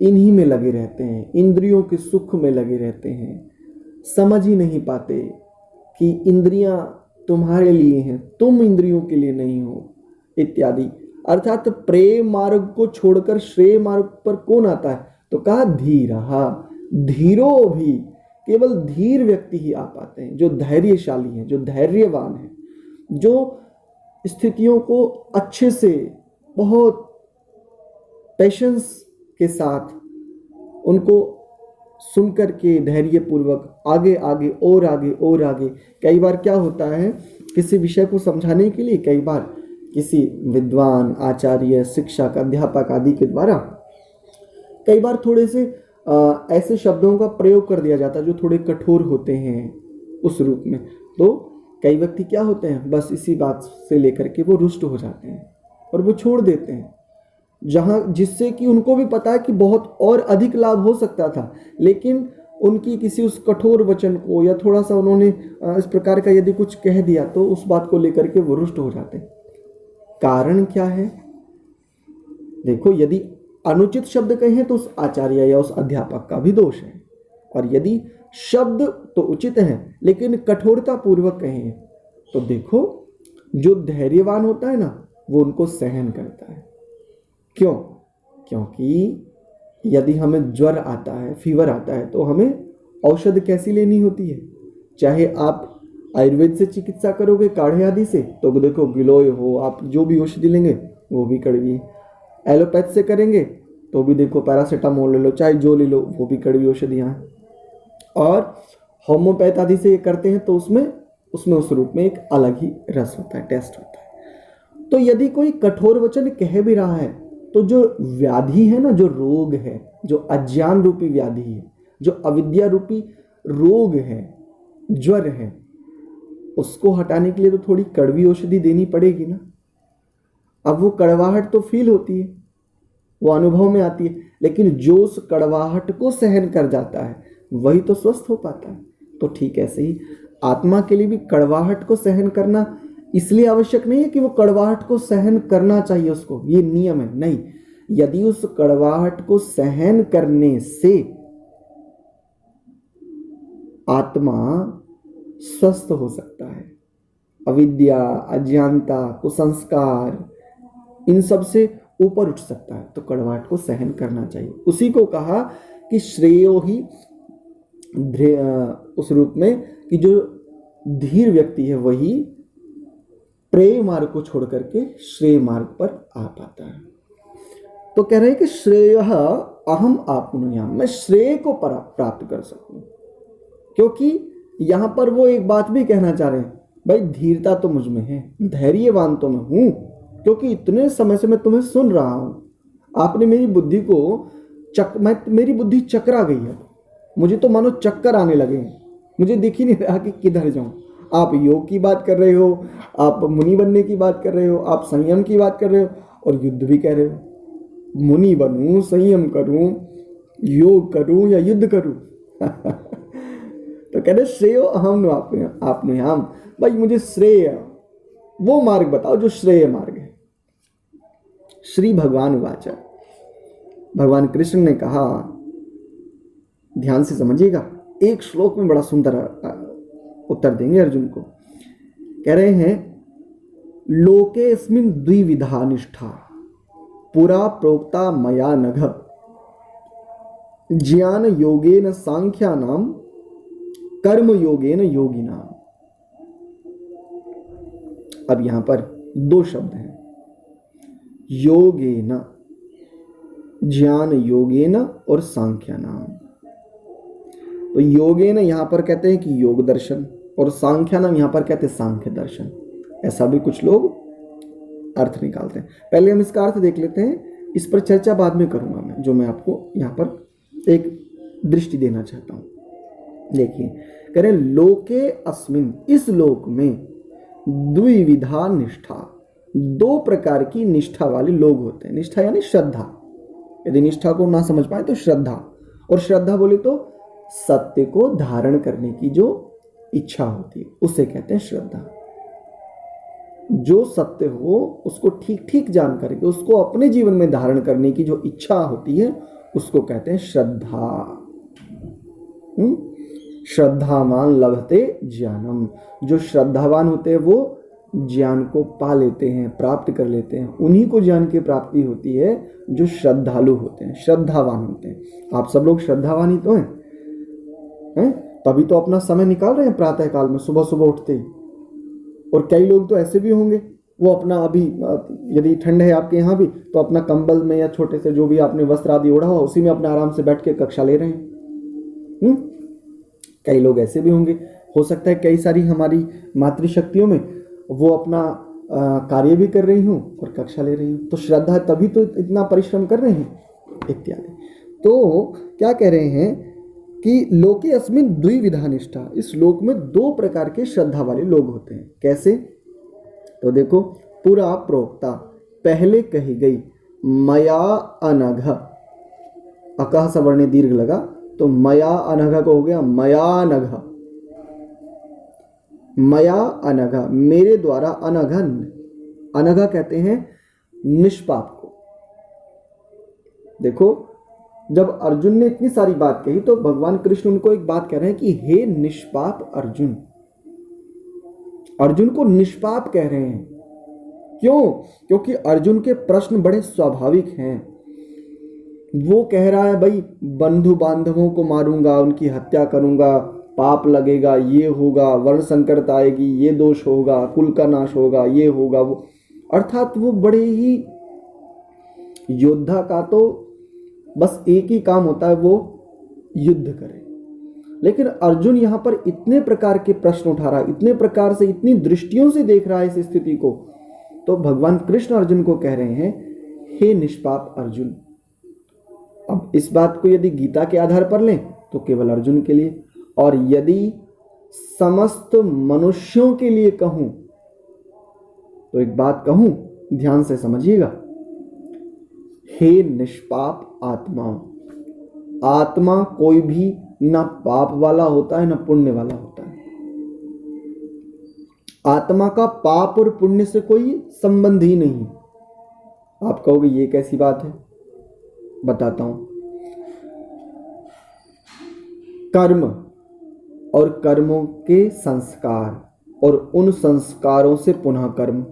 इन्हीं में लगे रहते हैं, इंद्रियों के सुख में लगे रहते हैं, समझ ही नहीं पाते कि इंद्रियां तुम्हारे लिए हैं, तुम इंद्रियों के लिए नहीं हो, इत्यादि। अर्थात प्रेम मार्ग को छोड़कर श्रेय मार्ग पर कौन आता है, तो कहा धीरहा। धीरो भी, केवल धीर व्यक्ति ही आ पाते हैं, जो धैर्यशाली हैं, जो धैर्यवान हैं, जो स्थितियों को अच्छे से, बहुत पेशेंस के साथ उनको सुनकर के धैर्यपूर्वक आगे आगे और आगे और आगे। कई बार क्या होता है, किसी विषय को समझाने के लिए कई बार किसी विद्वान, आचार्य, शिक्षक, अध्यापक आदि के द्वारा कई बार थोड़े से ऐसे शब्दों का प्रयोग कर दिया जाता है जो थोड़े कठोर होते हैं उस रूप में। तो कई व्यक्ति क्या होते हैं, बस इसी बात से लेकर के वो रुष्ट हो जाते हैं और वो छोड़ देते हैं, जिससे कि उनको भी पता है कि बहुत और अधिक लाभ हो सकता था, लेकिन उनकी किसी उस कठोर वचन को या थोड़ा सा उन्होंने इस प्रकार का यदि कुछ कह दिया तो उस बात को लेकर के वो रुष्ट हो जाते हैं। कारण क्या है, देखो, यदि अनुचित शब्द कहें तो उस आचार्य या उस अध्यापक का भी दोष है, और यदि शब्द तो उचित है लेकिन कठोरता पूर्वक कहें तो देखो, जो धैर्यवान होता है ना वो उनको सहन करता है। क्यों? क्योंकि यदि हमें ज्वर आता है, फीवर आता है, तो हमें औषध कैसी लेनी होती है, चाहे आप आयुर्वेद से चिकित्सा करोगे काढ़े आदि से, तो देखो गिलोय हो, आप जो भी औषधि लेंगे वो भी कड़वी है। एलोपैथ से करेंगे तो भी देखो पैरासीटामोल ले लो, चाहे जो ले लो, वो भी कड़वी औषधियाँ हैं। और होम्योपैथ आदि से ये करते हैं तो उसमें उस रूप में एक अलग ही रस होता है, टेस्ट होता है। तो यदि कोई कठोर वचन कह भी रहा है तो जो व्याधि है ना, जो रोग है, जो अज्ञान रूपी व्याधि है, जो अविद्या रूपी रोग है, ज्वर है, उसको हटाने के लिए तो थोड़ी कड़वी औषधि देनी पड़ेगी ना। अब वो कड़वाहट तो फील होती है, वो अनुभव में आती है, लेकिन जो उस कड़वाहट को सहन कर जाता है वही तो स्वस्थ हो पाता है। तो ठीक ऐसे ही आत्मा के लिए भी कड़वाहट को सहन करना इसलिए आवश्यक नहीं है कि वो कड़वाहट को सहन करना चाहिए उसको, ये नियम है, नहीं। यदि उस कड़वाहट को सहन करने से आत्मा स्वस्थ हो सकता है, अविद्या, अज्ञानता, कुसंस्कार, इन सब से ऊपर उठ सकता है, तो कड़वाहट को सहन करना चाहिए। उसी को कहा कि श्रेयो ही उस रूप में कि जो धीर व्यक्ति है वही प्रेय मार्ग को छोड़ करके श्रेय मार्ग पर आ पाता है। तो कह रहे हैं कि श्रेयः अहम आपनुयाम, मैं श्रेय को प्राप्त कर सकूं। क्योंकि यहां पर वो एक बात भी कहना चाह रहे हैं, भाई धीरता तो मुझ में है, धैर्यवान तो मैं हूं, क्योंकि इतने समय से मैं तुम्हें सुन रहा हूं। आपने मेरी बुद्धि को मेरी बुद्धि चकरा गई है, मुझे तो मानो चक्कर आने लगे हैं, मुझे दिख ही नहीं रहा कि किधर जाऊं। आप योग की बात कर रहे हो, आप मुनि बनने की बात कर रहे हो, आप संयम की बात कर रहे हो, और युद्ध भी कह रहे हो। मुनि बनूं, संयम करूं, योग करूं या युद्ध करूं? तो कह रहे श्रेयो अहम आपनुयाम, भाई मुझे श्रेय वो मार्ग बताओ जो श्रेय मार्ग है। श्री भगवान उवाच, भगवान कृष्ण ने कहा, ध्यान से समझिएगा, एक श्लोक में बड़ा सुंदर उत्तर देंगे अर्जुन को। कह रहे हैं लोकेस्मिन् द्विविधा निष्ठा पुरा प्रोक्ता मया नघ ज्ञान योगेन सांख्यानाम कर्म योगेन योगिनाम। अब यहां पर दो शब्द हैं, योगेन, ज्ञान योगेन और सांख्यानाम। तो योगेन यहां पर कहते हैं कि योग दर्शन, और सांख्यानाम यहां पर कहते हैं सांख्य दर्शन। ऐसा भी कुछ लोग अर्थ निकालते हैं। पहले हम इसका अर्थ देख लेते हैं, इस पर चर्चा बाद में करूंगा मैं, जो मैं आपको यहां पर एक दृष्टि देना चाहता हूं। देखिए, कह रहे लोके अस्मिन, इस लोक में द्विविधा निष्ठा, दो प्रकार की निष्ठा वाले लोग होते हैं। निष्ठा यानी श्रद्धा, यदि निष्ठा को ना समझ पाए तो श्रद्धा, और श्रद्धा बोले तो सत्य को धारण करने की जो इच्छा होती है उसे कहते हैं श्रद्धा। जो सत्य हो उसको ठीक ठीक जान करके उसको अपने जीवन में धारण करने की जो इच्छा होती है उसको कहते हैं श्रद्धा। श्रद्धावान लभते ज्ञानम, जो श्रद्धावान होते हैं वो ज्ञान को पा लेते हैं, प्राप्त कर लेते हैं। उन्हीं को ज्ञान की प्राप्ति होती है जो श्रद्धालु होते हैं, श्रद्धावान होते हैं। आप सब लोग श्रद्धावान ही तो हैं? तभी तो अपना समय निकाल रहे हैं प्रातः काल में, सुबह सुबह उठते ही। और कई लोग तो ऐसे भी होंगे, वो अपना अभी यदि ठंड है आपके यहाँ भी तो अपना कंबल में या छोटे से जो भी आपने वस्त्र आदि ओढ़ा हो उसी में अपने आराम से बैठ के कक्षा ले रहे हैं। कई लोग ऐसे भी होंगे, हो सकता है कई सारी हमारी मातृशक्तियों में वो अपना कार्य भी कर रही हूँ और कक्षा ले रही हूँ, तो श्रद्धा तभी तो इतना परिश्रम कर रहे हैं इत्यादि। तो क्या कह रहे हैं कि लोके अस्मिन् द्विविधा निष्ठा, इस लोक में दो प्रकार के श्रद्धा वाले लोग होते हैं। कैसे? तो देखो, पुरा प्रोक्ता, पहले कही गई, मया अनघ, अकह सवर्ण दीर्घ लगा तो मया अनघ को हो गया मया नघ। मया अनघ, मेरे द्वारा, अनघ, अनघ कहते हैं निष्पाप को। देखो, जब अर्जुन ने इतनी सारी बात कही तो भगवान कृष्ण उनको एक बात कह रहे हैं कि हे निष्पाप अर्जुन, अर्जुन को निष्पाप कह रहे हैं। क्यों? क्योंकि अर्जुन के प्रश्न बड़े स्वाभाविक हैं। वो कह रहा है भाई बंधु बांधवों को मारूंगा, उनकी हत्या करूंगा, पाप लगेगा, ये होगा, वर्ण संकट आएगी, ये दोष होगा, कुल का नाश होगा, ये होगा वो, अर्थात वो बड़े ही योद्धा का तो बस एक ही काम होता है, वो युद्ध करे। लेकिन अर्जुन यहाँ पर इतने प्रकार के प्रश्न उठा रहा है, इतने प्रकार से, इतनी दृष्टियों से देख रहा है इस स्थिति को, तो भगवान कृष्ण अर्जुन को कह रहे हैं, हे निष्पाप अर्जुन। अब इस बात को यदि गीता के आधार पर लें तो केवल अर्जुन के लिए, और यदि समस्त मनुष्यों के लिए कहूं तो एक बात कहूं, ध्यान से समझिएगा, हे निष्पाप आत्मा। आत्मा कोई भी ना पाप वाला होता है ना पुण्य वाला होता है। आत्मा का पाप और पुण्य से कोई संबंध ही नहीं। आप कहोगे ये कैसी बात है, बताता हूं। कर्म और कर्मों के संस्कार और उन संस्कारों से पुनः कर्म,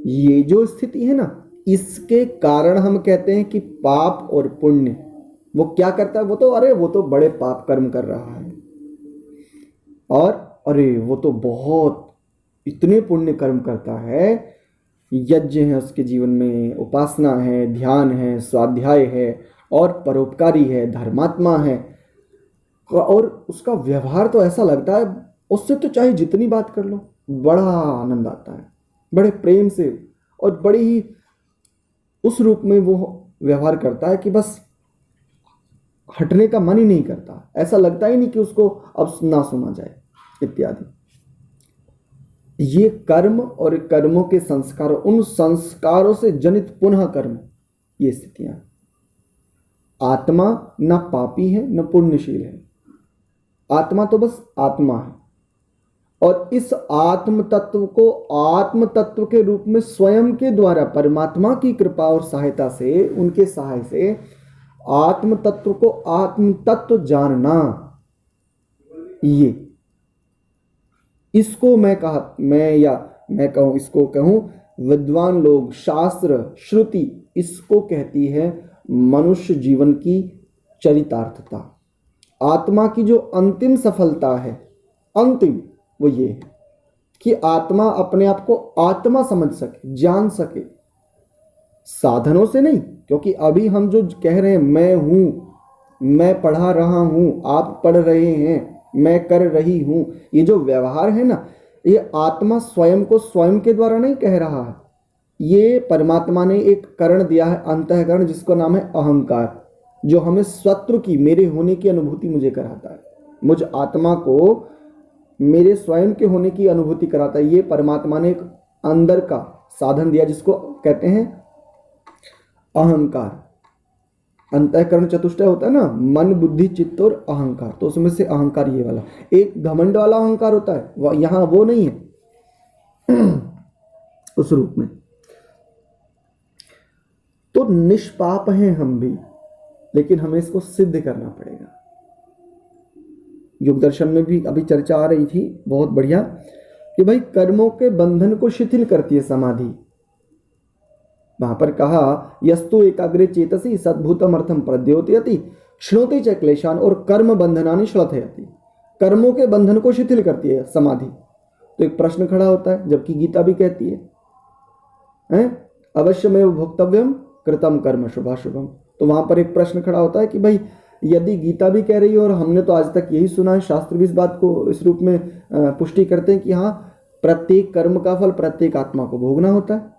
ये जो स्थिति है ना, इसके कारण हम कहते हैं कि पाप और पुण्य, वो क्या करता है, वो तो बड़े पाप कर्म कर रहा है, और अरे वो तो बहुत इतने पुण्य कर्म करता है, यज्ञ है उसके जीवन में, उपासना है, ध्यान है, स्वाध्याय है, और परोपकारी है, धर्मात्मा है, और उसका व्यवहार तो ऐसा लगता है उससे तो चाहे जितनी बात कर लो बड़ा आनंद आता है, बड़े प्रेम से और बड़ी ही उस रूप में वो व्यवहार करता है कि बस हटने का मन ही नहीं करता, ऐसा लगता ही नहीं कि उसको अब ना सुना जाए इत्यादि। ये कर्म और कर्मों के संस्कार, उन संस्कारों से जनित पुनः कर्म, ये स्थितियां। आत्मा न पापी है न पुण्यशील है, आत्मा तो बस आत्मा है, और इस आत्म तत्व को आत्म तत्व के रूप में स्वयं के द्वारा परमात्मा की कृपा और सहायता से, उनके सहाय से आत्म तत्व को आत्म तत्व जानना, ये इसको मैं कहूं, इसको कहूं विद्वान लोग, शास्त्र श्रुति इसको कहती है मनुष्य जीवन की चरितार्थता। आत्मा की जो अंतिम सफलता है, अंतिम, वो ये है कि आत्मा अपने आप को आत्मा समझ सके, जान सके, साधनों से नहीं। क्योंकि अभी हम जो कह रहे हैं, मैं हूं, मैं पढ़ा रहा हूं, आप पढ़ रहे हैं, मैं कर रही हूं, ये जो व्यवहार है ना, ये आत्मा स्वयं को स्वयं के द्वारा नहीं कह रहा है, ये परमात्मा ने एक करण दिया है, अंतःकरण, जिसका नाम है अहंकार, जो हमें स्वत्व की, मेरे होने की अनुभूति मुझे कराता है, मुझ आत्मा को मेरे स्वयं के होने की अनुभूति कराता है। ये परमात्मा ने एक अंदर का साधन दिया जिसको कहते हैं अहंकार। अंतःकरण चतुष्टय होता है ना, मन बुद्धि चित्त और अहंकार, तो उसमें से अहंकार ये वाला, एक घमंड वाला अहंकार होता है, यहां वो नहीं है उस रूप में। तो निष्पाप हैं हम भी, लेकिन हमें इसको सिद्ध करना पड़ेगा। योग दर्शन में भी अभी चर्चा आ रही थी, बहुत बढ़िया, कि भाई कर्मों के बंधन को शिथिल करती है समाधि। वहां पर कहा, यस्तु एकाग्रे चेतसी सद्भूतम अर्थम प्रद्योतयति क्षणोति च क्लेशान, और कर्म बंधनानि श्लथयति। कर्मों के बंधन को शिथिल करती है समाधि। तो एक प्रश्न खड़ा होता है, जबकि गीता भी कहती है अवश्यमेव भोक्तव्यम कृतम कर्म शुभाशुभम। तो वहां पर एक प्रश्न खड़ा होता है कि भाई यदि गीता भी कह रही है, और हमने तो आज तक यही सुना है, शास्त्र भी इस बात को इस रूप में पुष्टि करते हैं कि हाँ, प्रत्येक कर्म का फल प्रत्येक आत्मा को भोगना होता है,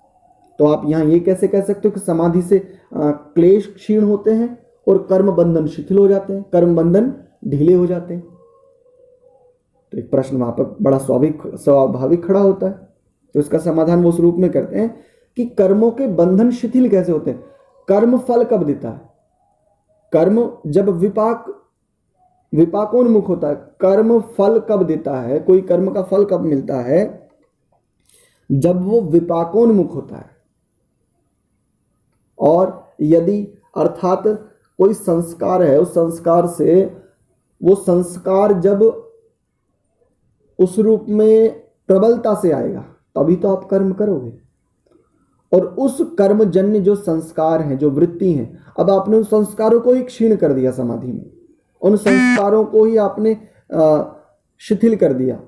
तो आप यहाँ ये कैसे कह सकते हो कि समाधि से क्लेश क्षीण होते हैं और कर्म बंधन शिथिल हो जाते हैं, कर्म बंधन ढीले हो जाते हैं? तो एक प्रश्न वहां पर बड़ा स्वाभाविक खड़ा होता है। तो इसका समाधान वो उस रूप में करते हैं कि कर्मों के बंधन शिथिल कैसे होते हैं। कर्म फल कब देता है? कर्म जब विपाकोन्मुख होता है। कर्म फल कब देता है? कोई कर्म का फल कब मिलता है? जब वो विपाकोन्मुख होता है। और यदि अर्थात कोई संस्कार है, उस संस्कार से वो संस्कार जब उस रूप में प्रबलता से आएगा तभी तो आप कर्म करोगे। और उस कर्मजन्य जो संस्कार हैं, जो वृत्ति हैं, अब आपने उन संस्कारों को ही क्षीण कर दिया समाधि में, उन संस्कारों को ही आपने शिथिल कर दिया,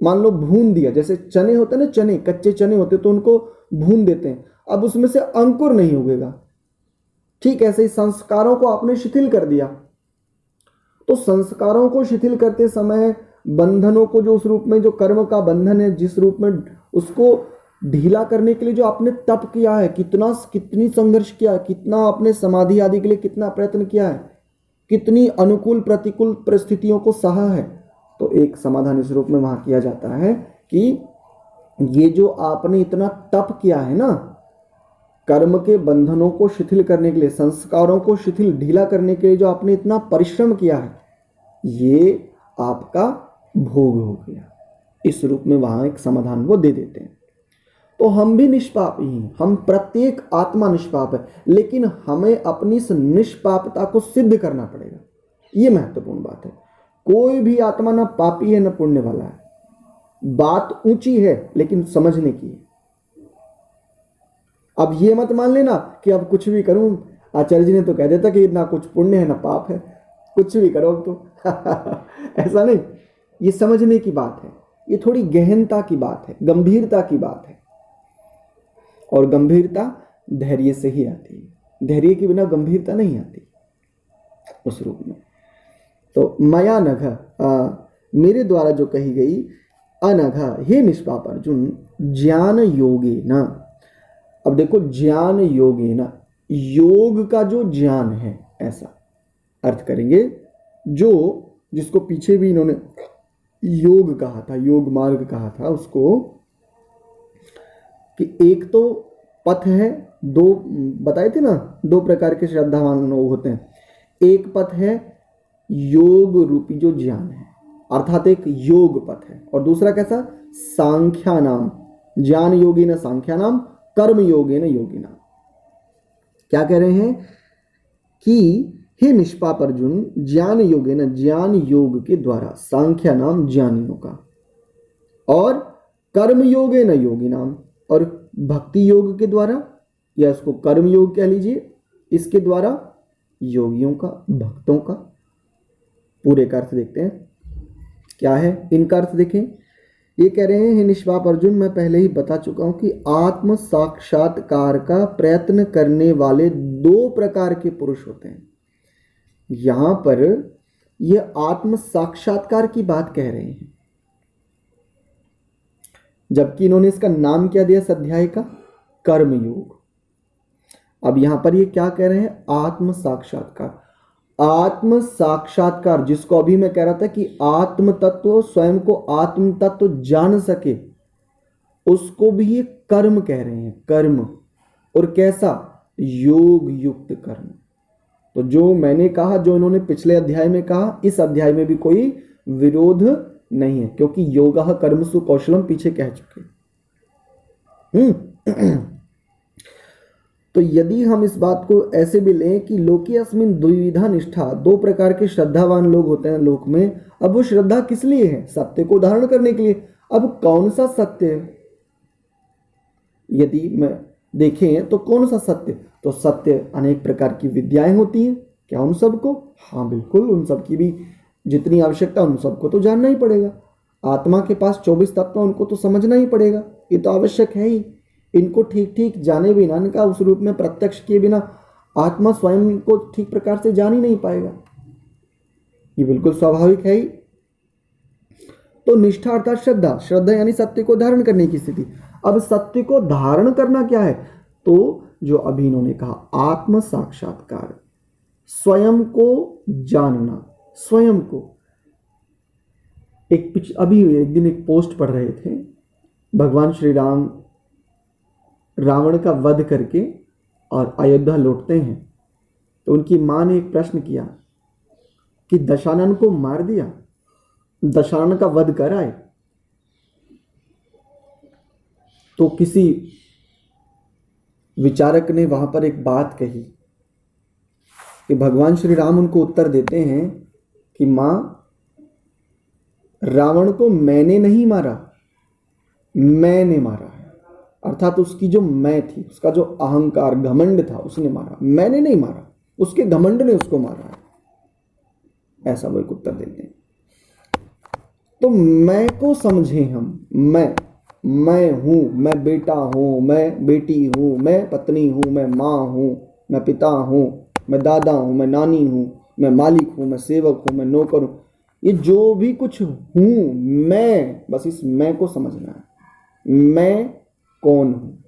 मान लो भून दिया। जैसे चने होते हैं ना, चने कच्चे चने होते तो उनको भून देते हैं, अब उसमें से अंकुर नहीं उगेगा, ठीक ऐसे ही संस्कारों को आपने शिथिल कर दिया, तो संस्कारों को शिथिल करते समय बंधनों को, जो उस रूप में जो कर्म का बंधन है जिस रूप में, उसको ढीला करने के लिए जो आपने तप किया है, कितनी संघर्ष किया है, कितना आपने समाधि आदि के लिए कितना प्रयत्न किया है, कितनी अनुकूल प्रतिकूल परिस्थितियों को सहा है, तो एक समाधान इस रूप में वहां किया जाता है कि ये जो आपने इतना तप किया है ना, कर्म के बंधनों को शिथिल करने के लिए, संस्कारों को शिथिल ढीला करने के लिए जो आपने इतना परिश्रम किया है, ये आपका भोग हो गया। इस रूप में वहां एक समाधान वो दे देते हैं। तो हम भी निष्पाप ही हैं, हम प्रत्येक आत्मा निष्पाप है, लेकिन हमें अपनी इस निष्पापता को सिद्ध करना पड़ेगा। ये महत्वपूर्ण बात है। कोई भी आत्मा ना पापी है ना पुण्य वाला है, बात ऊंची है लेकिन समझने की है। अब ये मत मान लेना कि अब कुछ भी करूं, आचार्य जी ने तो कह देता कि ना कुछ पुण्य है ना पाप है, कुछ भी करो अब तो ऐसा नहीं, ये समझने की बात है, ये थोड़ी गहनता की बात है, गंभीरता की बात है। और गंभीरता धैर्य से ही आती है, धैर्य के बिना गंभीरता नहीं आती उस रूप में। तो मया नघ, मेरे द्वारा जो कही गई अनघ, हे निष्पाप अर्जुन, ज्ञान योगे न। अब देखो, ज्ञान योगे न, योग का जो ज्ञान है, ऐसा अर्थ करेंगे, जो जिसको पीछे भी इन्होंने योग कहा था, योग मार्ग कहा था उसको, कि एक तो पथ है, दो बताए थे ना, दो प्रकार के श्रद्धावान लोग होते हैं। एक पथ है योग रूपी जो ज्ञान है, अर्थात एक योग पथ है, और दूसरा कैसा, सांख्या नाम, ज्ञान योगी न सांख्या नाम, कर्म योगे न योगी नाम। क्या कह रहे हैं कि हे निष्पाप अर्जुन, ज्ञान योगे न, ज्ञान योग के द्वारा, सांख्या नाम ज्ञानियों का, और कर्म योगे न योगी नाम, और भक्ति योग के द्वारा, या इसको कर्म योग कह लीजिए, इसके द्वारा योगियों का, भक्तों का। पूरे का अर्थ देखते हैं क्या है, इनका अर्थ देखें। ये कह रहे हैं, हे निष्पाप अर्जुन, मैं पहले ही बता चुका हूं कि आत्म साक्षात्कार का प्रयत्न करने वाले दो प्रकार के पुरुष होते हैं। यहां पर यह आत्म साक्षात्कार की बात कह रहे हैं, जबकि इन्होंने इसका नाम क्या दिया इस अध्याय का, कर्मयोग। अब यहां पर ये क्या कह रहे हैं, आत्म साक्षात्कार। आत्म साक्षात्कार, जिसको अभी मैं कह रहा था कि आत्म तत्व, स्वयं को आत्म तत्व जान सके, उसको भी ये कर्म कह रहे हैं, कर्म। और कैसा, योग युक्त कर्म। तो जो मैंने कहा, जो इन्होंने पिछले अध्याय में कहा, इस अध्याय में भी कोई विरोध नहीं है, क्योंकि योगः कर्मसु कौशलम पीछे कह चुके। तो यदि हम इस बात को ऐसे भी लें कि लोके अस्मिन द्विविधा निष्ठा, दो प्रकार के श्रद्धावान लोग होते हैं लोक में। अब वो श्रद्धा किस लिए है, सत्य को धारण करने के लिए। अब कौन सा सत्य है, यदि मैं देखें तो कौन सा सत्य, तो सत्य अनेक प्रकार की विद्याएं होती हैं, क्या उन सबको, हाँ बिल्कुल, उन सब की भी जितनी आवश्यकता, उन सबको तो जानना ही पड़ेगा। आत्मा के पास 24 तत्व, उनको तो समझना ही पड़ेगा, ये तो आवश्यक है ही। इनको ठीक ठीक जाने बिना, इनका उस रूप में प्रत्यक्ष किए बिना आत्मा स्वयं को ठीक प्रकार से जान ही नहीं पाएगा, ये बिल्कुल स्वाभाविक है ही। तो निष्ठा अर्थात श्रद्धा, श्रद्धा यानी सत्य को धारण करने की स्थिति। अब सत्य को धारण करना क्या है, तो जो अभी इन्होंने कहा आत्म साक्षात्कार, स्वयं को जानना, स्वयं को। अभी एक दिन एक पोस्ट पढ़ रहे थे, भगवान श्री राम रावण का वध करके और अयोध्या लौटते हैं, तो उनकी मां ने एक प्रश्न किया कि दशानन को मार दिया, दशानन का वध कर आए। तो किसी विचारक ने वहां पर एक बात कही कि भगवान श्री राम उनको उत्तर देते हैं कि मां, रावण को मैंने नहीं मारा, मैंने मारा है। अर्थात उसकी जो मैं थी, उसका जो अहंकार घमंड था, उसने मारा, मैंने नहीं मारा, उसके घमंड ने उसको मारा है। ऐसा वो एक उत्तर देते हैं। तो मैं को समझे हम, मैं हूं, मैं बेटा हूं, मैं बेटी हूं, मैं पत्नी हूं, मैं मां हूं, मैं पिता हूँ, मैं दादा हूँ, मैं नानी हूँ, मैं मालिक हूँ, मैं सेवक हूँ, मैं नौकर हूँ, ये जो भी कुछ हूँ मैं, बस इस मैं को समझना है। मैं कौन हूँ?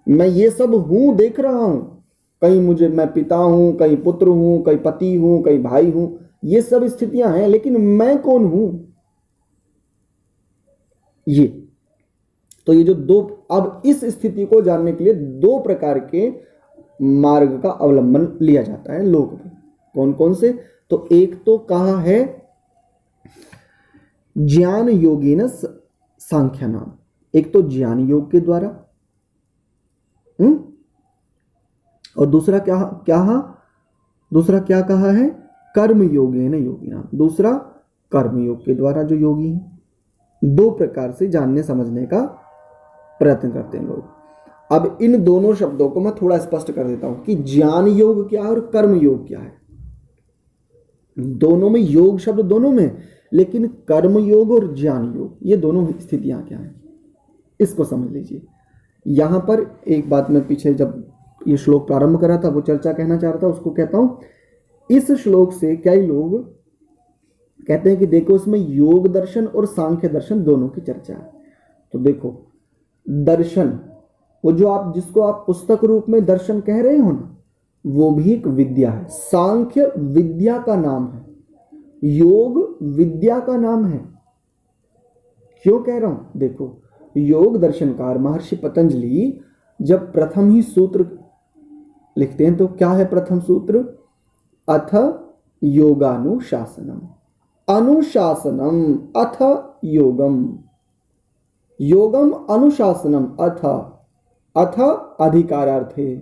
मैं ये सब हूँ देख रहा हूँ, कहीं मुझे मैं पिता हूँ, कहीं पुत्र हूँ, कहीं पति हूँ, कहीं भाई हूँ, ये सब स्थितियां हैं, लेकिन मैं कौन हूँ? ये तो ये जो दो, अब इस स्थिति को जानने के लिए दो प्रकार के मार्ग का अवलंबन लिया जाता है लोक में। कौन कौन से? तो एक तो कहा है ज्ञान योगिन सांख्या नाम, एक तो ज्ञान योग के द्वारा, और दूसरा क्या क्या दूसरा क्या कहा है? कर्म योगेन योगी नाम, दूसरा कर्म योग के द्वारा जो योगी हैं। दो प्रकार से जानने समझने का प्रयत्न करते हैं लोग। अब इन दोनों शब्दों को मैं थोड़ा स्पष्ट कर देता हूं कि ज्ञान योग क्या है और कर्म योग क्या है। दोनों में योग शब्द दोनों में, लेकिन कर्म योग और ज्ञान योग ये दोनों स्थितियां क्या हैं, इसको समझ लीजिए। यहां पर एक बात मैं पीछे जब ये श्लोक प्रारंभ करा था वो चर्चा कहना चाह रहा था, उसको कहता हूं। इस श्लोक से कई लोग कहते हैं कि देखो इसमें योग दर्शन और सांख्य दर्शन दोनों की चर्चा है। तो देखो दर्शन, वो जो आप जिसको आप पुस्तक रूप में दर्शन कह रहे हो ना, वो भी एक विद्या है। सांख्य विद्या का नाम है, योग विद्या का नाम है। क्यों कह रहा हूं? देखो योग दर्शनकार महर्षि पतंजलि जब प्रथम ही सूत्र लिखते हैं तो क्या है प्रथम सूत्र? अथ योगानुशासनम, अनुशासनम अथ योगम, योगम अनुशासनम अथ, अथ अधिकारार्थे,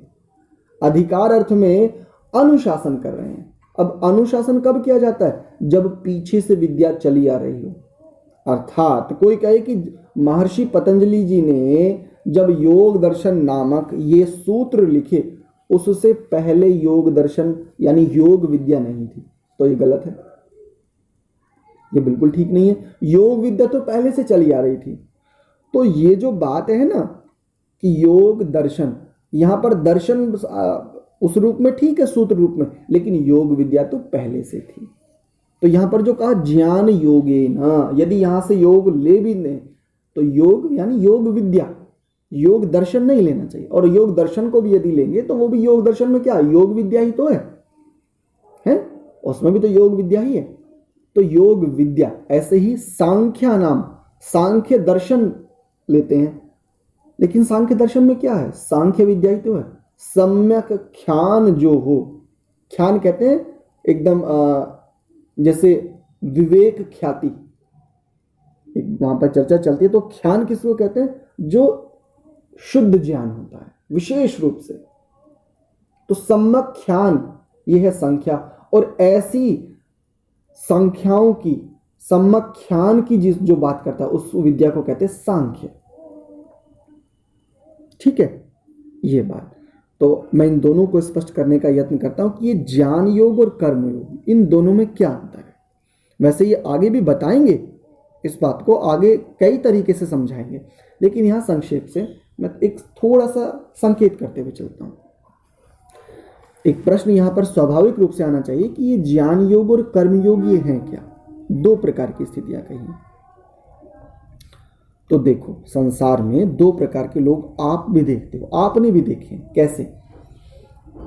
अधिकार अर्थ में अनुशासन कर रहे हैं। अब अनुशासन कब किया जाता है? जब पीछे से विद्या चली आ रही हो। अर्थात कोई कहे कि महर्षि पतंजलि जी ने जब योग दर्शन नामक ये सूत्र लिखे, उससे पहले योग दर्शन यानी योग विद्या नहीं थी, तो ये गलत है, ये बिल्कुल ठीक नहीं है। योग विद्या तो पहले से चली आ रही थी। तो ये जो बात है ना कि योग दर्शन, यहां पर दर्शन उस रूप में ठीक है सूत्र रूप में, लेकिन योग विद्या तो पहले से थी। तो यहां पर जो कहा ज्ञान योगे ना, यदि यहां से योग ले भी लें तो योग यानी योग विद्या, योग दर्शन नहीं लेना चाहिए। और योग दर्शन को भी यदि लेंगे तो वो भी योग दर्शन में क्या, योग विद्या ही तो है? उसमें भी तो योग विद्या ही है। तो योग विद्या, ऐसे ही सांख्या नाम, सांख्य दर्शन लेते हैं, लेकिन सांख्य दर्शन में क्या है? सांख्य विद्या ही तो है। सम्यक ख्यान जो हो, ख्यान कहते हैं एकदम जैसे विवेक ख्याति, वहां पर चर्चा चलती है। तो ख्यान किसको कहते हैं? जो शुद्ध ज्ञान होता है विशेष रूप से। तो सम्यक ख्यान ये है संख्या, और ऐसी संख्याओं की, सम्यक ख्यान की जिस जो बात करता है उस विद्या को कहते हैं सांख्य। ठीक है, ये बात। तो मैं इन दोनों को स्पष्ट करने का यत्न करता हूं कि ये ज्ञान योग और कर्म योग, इन दोनों में क्या अंतर है। वैसे ये आगे भी बताएंगे, इस बात को आगे कई तरीके से समझाएंगे, लेकिन यहां संक्षेप से मैं एक थोड़ा सा संकेत करते हुए चलता हूं। एक प्रश्न यहां पर स्वाभाविक रूप से आना चाहिए कि ये ज्ञान योग और कर्म योग ये हैं क्या? दो प्रकार की स्थितियां कही। तो देखो संसार में दो प्रकार के लोग आप भी देखते हो, आपने भी देखे। कैसे?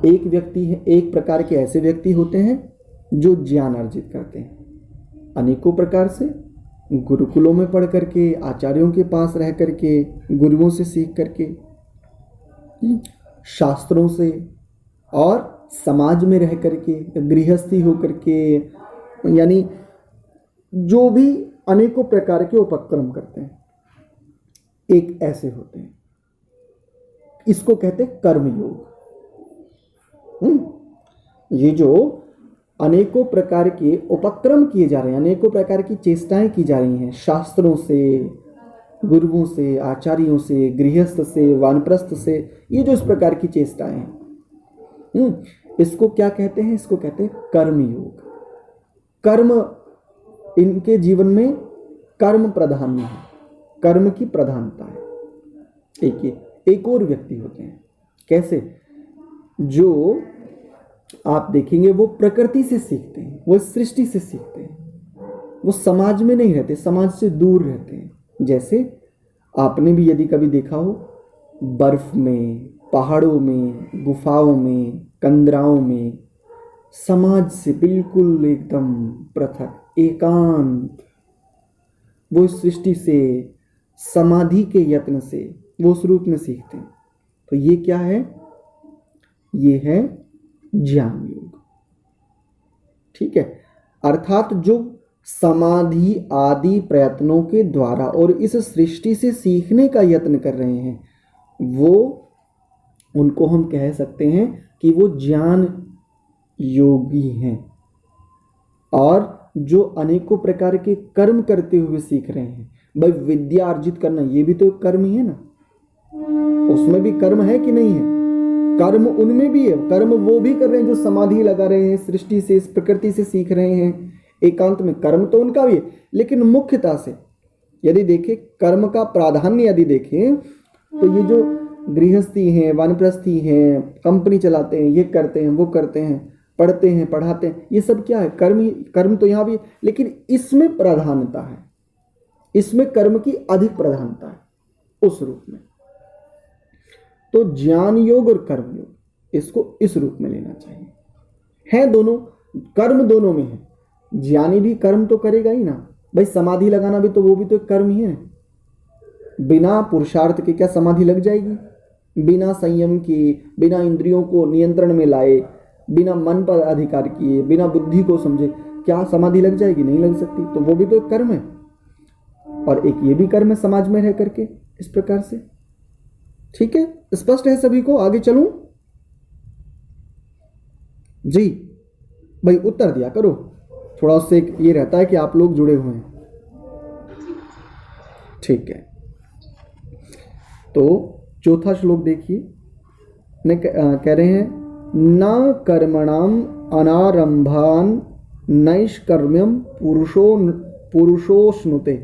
एक व्यक्ति है, एक प्रकार के ऐसे व्यक्ति होते हैं जो ज्ञान अर्जित करते हैं अनेकों प्रकार से, गुरुकुलों में पढ़ करके, आचार्यों के पास रह करके, गुरुओं से सीख करके, शास्त्रों से, और समाज में रह करके, गृहस्थी हो करके, यानी जो भी अनेकों प्रकार के उपक्रम करते हैं, एक ऐसे होते हैं। इसको कहते हैं कर्मयोग। ये जो अनेकों प्रकार के उपक्रम किए जा रहे हैं, अनेकों प्रकार की चेष्टाएं की जा रही हैं, शास्त्रों से, गुरुओं से, आचार्यों से, गृहस्थ से, वानप्रस्थ से, ये जो इस प्रकार की चेष्टाएं हैं, इसको क्या कहते हैं? इसको कहते हैं कर्मयोग। कर्म, इनके जीवन में कर्म प्रधान है, कर्म की प्रधानता है। एक और व्यक्ति होते हैं, कैसे? जो आप देखेंगे वो प्रकृति से सीखते हैं, वो सृष्टि से सीखते हैं, वो समाज में नहीं रहते, समाज से दूर रहते हैं। जैसे आपने भी यदि कभी देखा हो, बर्फ में, पहाड़ों में, गुफाओं में, कंदराओं में, समाज से बिल्कुल एकदम पृथक, एकांत, वो इस सृष्टि से समाधि के यत्न से वो उस रूप में सीखते हैं। तो ये क्या है? ये है ज्ञान योग। ठीक है, अर्थात जो समाधि आदि प्रयत्नों के द्वारा और इस सृष्टि से सीखने का यत्न कर रहे हैं, वो उनको हम कह सकते हैं कि वो ज्ञान योगी हैं। और जो अनेकों प्रकार के कर्म करते हुए सीख रहे हैं, भाई विद्या अर्जित करना ये भी तो एक कर्म ही है ना, उसमें भी कर्म है कि नहीं है? कर्म उनमें भी है, कर्म वो भी कर रहे हैं जो समाधि लगा रहे हैं, सृष्टि से, इस प्रकृति से सीख रहे हैं एकांत में, कर्म तो उनका भी है। लेकिन मुख्यता से यदि देखें, कर्म का प्राधान्य यदि देखें, तो ये जो गृहस्थी हैं, वानप्रस्थी हैं, कंपनी चलाते हैं, ये करते हैं, वो करते हैं, पढ़ते हैं, पढ़ाते हैं, ये सब क्या है? कर्म तो यहाँ भी, लेकिन इसमें प्रधानता है, इसमें कर्म की अधिक प्रधानता है उस रूप में। तो ज्ञान योग और कर्म योग, इसको इस रूप में लेना चाहिए। है दोनों, कर्म दोनों में है। ज्ञानी भी कर्म तो करेगा ही ना भाई, समाधि लगाना भी तो वो भी तो एक कर्म ही है। बिना पुरुषार्थ के क्या समाधि लग जाएगी? बिना संयम किए, बिना इंद्रियों को नियंत्रण में लाए, बिना मन पर अधिकार किए, बिना बुद्धि को समझे, क्या समाधि लग जाएगी? नहीं लग सकती। तो वो भी तो एक कर्म है, और एक ये भी कर्म है समाज में रह करके इस प्रकार से। ठीक है, स्पष्ट है सभी को? आगे चलूं? जी भाई उत्तर दिया करो, थोड़ा उससे ये रहता है कि आप लोग जुड़े हुए हैं। ठीक है, तो चौथा श्लोक देखिए, कह रहे हैं न कर्मणाम अनारंभान नैष्कर्म्यम पुरुषोष्णुते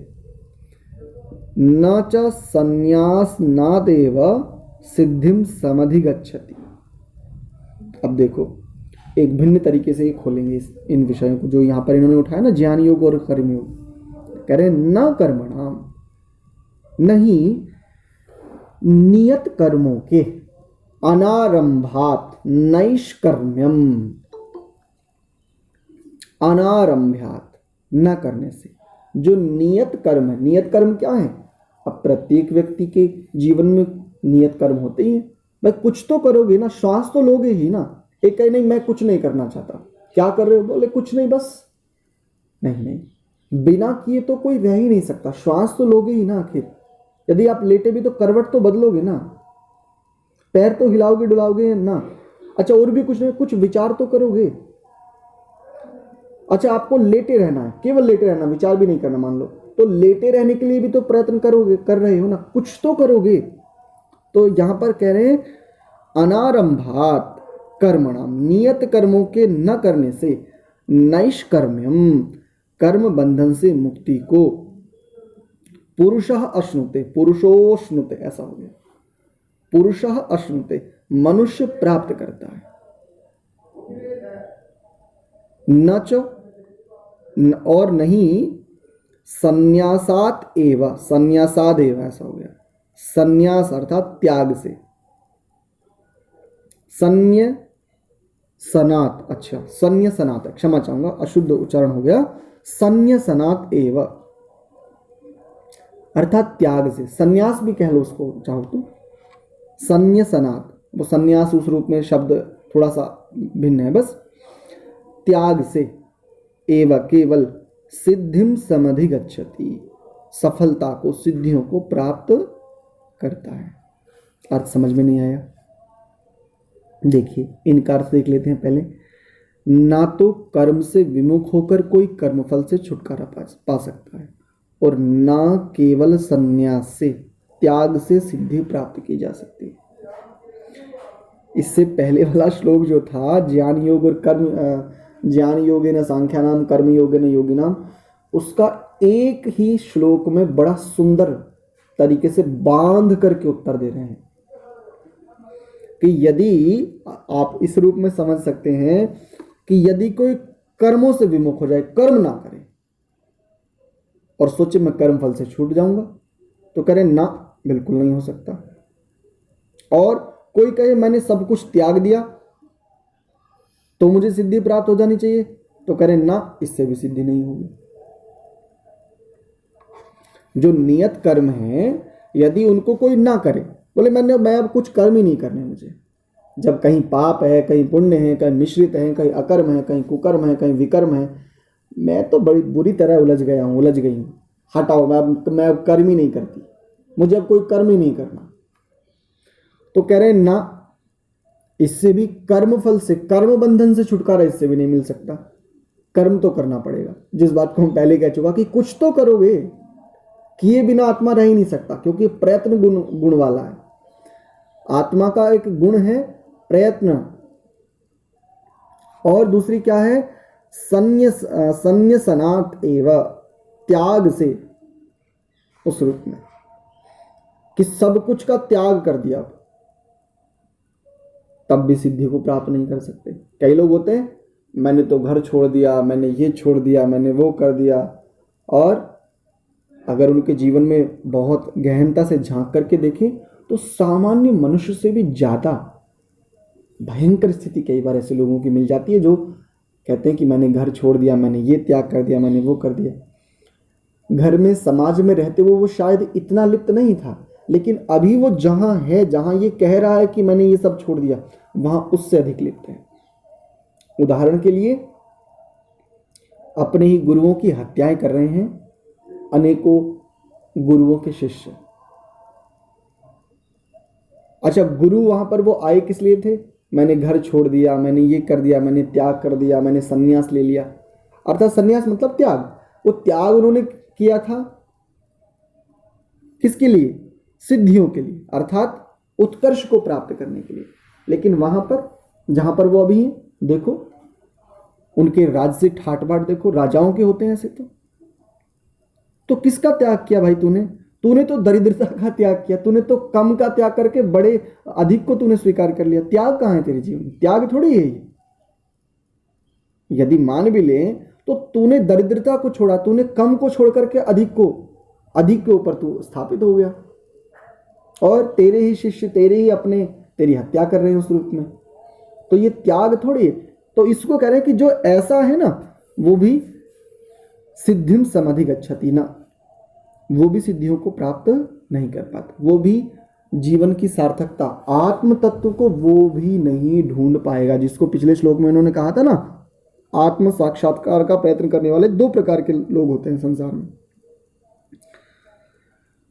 न च संन्यासनादेव सिद्धिम समधिगच्छति। अब देखो, एक भिन्न तरीके से खोलेंगे इन विषयों को जो यहाँ पर इन्होंने उठाया ना, ज्ञान योग और कर्म योग। कह रहे हैं न कर्मणाम, नहीं नियत कर्मों के, अनारंभात नैष्कर्म्यम, अनारंभ्यात न करने से, जो नियत कर्म है। नियत कर्म क्या है? अब प्रत्येक व्यक्ति के जीवन में नियत कर्म होते ही हैं। भाई कुछ तो करोगे ना, श्वास तो लोगे ही ना। एक कहे नहीं मैं कुछ नहीं करना चाहता, क्या कर रहे हो? बोले कुछ नहीं बस। नहीं, बिना किए तो कोई रह ही नहीं सकता, श्वास तो लोगे ही ना। आखिर यदि आप लेटे भी तो करवट तो बदलोगे ना, पैर तो हिलाओगे डुलाओगे ना। अच्छा, और भी कुछ नहीं, कुछ विचार तो करोगे। अच्छा, आपको लेटे रहना है, केवल लेटे रहना, विचार भी नहीं करना मान लो, तो लेटे रहने के लिए भी तो प्रयत्न करोगे, कर रहे हो ना, कुछ तो करोगे। तो यहां पर कह रहे हैं अनारंभात कर्मणाम, नियत कर्मों के न करने से, नैष्कर्म्यम, कर्म बंधन से मुक्ति को, पुरुषः अश्नुते, पुरुषोष्णुते, ऐसा हो गया, पुरुषः अश्नुते, मनुष्य प्राप्त करता है। न च, और नहीं, संन्यासात एव, संन्यासाद एव, ऐसा हो गया। संन्यास अर्थात त्याग से, सन्य सनात, अच्छा सन्य सनात, क्षमा चाहूंगा अशुद्ध उच्चारण हो गया, सन्य सनात एव अर्थात त्याग से, संन्यास भी कह लो उसको चाहो तो, सन्य सनात, वो संन्यास उस रूप में शब्द थोड़ा सा भिन्न है बस। त्याग से, एव केवल, सिद्धिम समधिगच्छति, सफलता को, सिद्धियों को प्राप्त करता है। अर्थ समझ में नहीं आया? देखिए इनका अर्थ देख लेते हैं पहले। ना तो कर्म से विमुख होकर कोई कर्मफल से छुटकारा पा सकता है, और ना केवल संन्यास से, त्याग से सिद्धि प्राप्त की जा सकती है। इससे पहले वाला श्लोक जो था, ज्ञान योग और कर्म, ज्ञान योगेन सांख्यानाम कर्म योगेन योगिनाम, उसका एक ही श्लोक में बड़ा सुंदर तरीके से बांध करके उत्तर दे रहे हैं। कि यदि आप इस रूप में समझ सकते हैं कि यदि कोई कर्मों से विमुख हो जाए, कर्म ना करे और सोचे मैं कर्म फल से छूट जाऊंगा, तो करें ना, बिल्कुल नहीं हो सकता। और कोई कहे मैंने सब कुछ त्याग दिया तो मुझे सिद्धि प्राप्त हो जानी चाहिए, तो करें ना, इससे भी सिद्धि नहीं होगी। जो नियत कर्म है, यदि उनको कोई ना करे, बोले मैं अब कुछ कर्म ही नहीं करने मुझे, जब कहीं पाप है, कहीं पुण्य है, कहीं मिश्रित है, कहीं अकर्म है, कहीं कुकर्म है, कहीं विकर्म है, मैं तो बड़ी बुरी तरह उलझ गई हूँ, हटाओ, मैं अब कर्म ही नहीं करती, मुझे अब कोई कर्म ही नहीं करना। तो कह रहे हैं ना, इससे भी कर्म फल से, कर्म बंधन से छुटकारा इससे भी नहीं मिल सकता, कर्म तो करना पड़ेगा। जिस बात को हम पहले कह चुका कि कुछ तो करोगे, किए बिना आत्मा रह ही नहीं सकता, क्योंकि प्रयत्न गुण वाला है। आत्मा का एक गुण है प्रयत्न, और दूसरी क्या है, संन्यसनात् एव, त्याग से, उस रूप में कि सब कुछ का त्याग कर दिया, तब भी सिद्धि को प्राप्त नहीं कर सकते। कई लोग होते हैं, मैंने तो घर छोड़ दिया, मैंने ये छोड़ दिया, मैंने वो कर दिया, और अगर उनके जीवन में बहुत गहनता से झांक करके देखें तो सामान्य मनुष्य से भी ज़्यादा भयंकर स्थिति कई बार ऐसे लोगों की मिल जाती है, जो कहते हैं कि मैंने घर छोड़ दिया, मैंने ये त्याग कर दिया, मैंने वो कर दिया। घर में, समाज में रहते हुए वो शायद इतना लिप्त नहीं था, लेकिन अभी वो जहाँ है, जहाँ ये कह रहा है कि मैंने ये सब छोड़ दिया, वहाँ उससे अधिक लिप्त है। उदाहरण के लिए, अपने ही गुरुओं की हत्याएं कर रहे हैं अनेकों गुरुओं के शिष्य। अच्छा, गुरु वहां पर वो आए किस लिए थे, मैंने घर छोड़ दिया, मैंने ये कर दिया, मैंने त्याग कर दिया, मैंने संन्यास ले लिया, अर्थात संन्यास मतलब त्याग। वो त्याग उन्होंने किया था किसके लिए, सिद्धियों के लिए, अर्थात उत्कर्ष को प्राप्त करने के लिए। लेकिन वहां पर जहां पर वो अभी हैं, देखो उनके राज से ठाट बाट देखो, राजाओं के होते हैं ऐसे। तो किसका त्याग किया भाई तूने तो दरिद्रता का त्याग किया, तूने तो कम का त्याग करके बड़े अधिक को तूने स्वीकार कर लिया। त्याग कहाँ है तेरे जीवन में, त्याग थोड़ी है ये। यदि मान भी ले तो तूने दरिद्रता को छोड़ा, तूने कम को छोड़ करके अधिक के ऊपर तू स्थापित हो गया, और तेरे ही शिष्य, तेरी हत्या कर रहे हैं उस रूप में। तो ये त्याग थोड़ी है। तो इसको कह रहे हैं कि जो ऐसा है ना, वो भी सिद्धिम समधिगच्छति ना, वो भी सिद्धियों को प्राप्त नहीं कर पाता, वो भी जीवन की सार्थकता, आत्म तत्व को वो भी नहीं ढूंढ पाएगा। जिसको पिछले श्लोक में उन्होंने कहा था ना, आत्म साक्षात्कार का प्रयत्न करने वाले दो प्रकार के लोग होते हैं संसार में।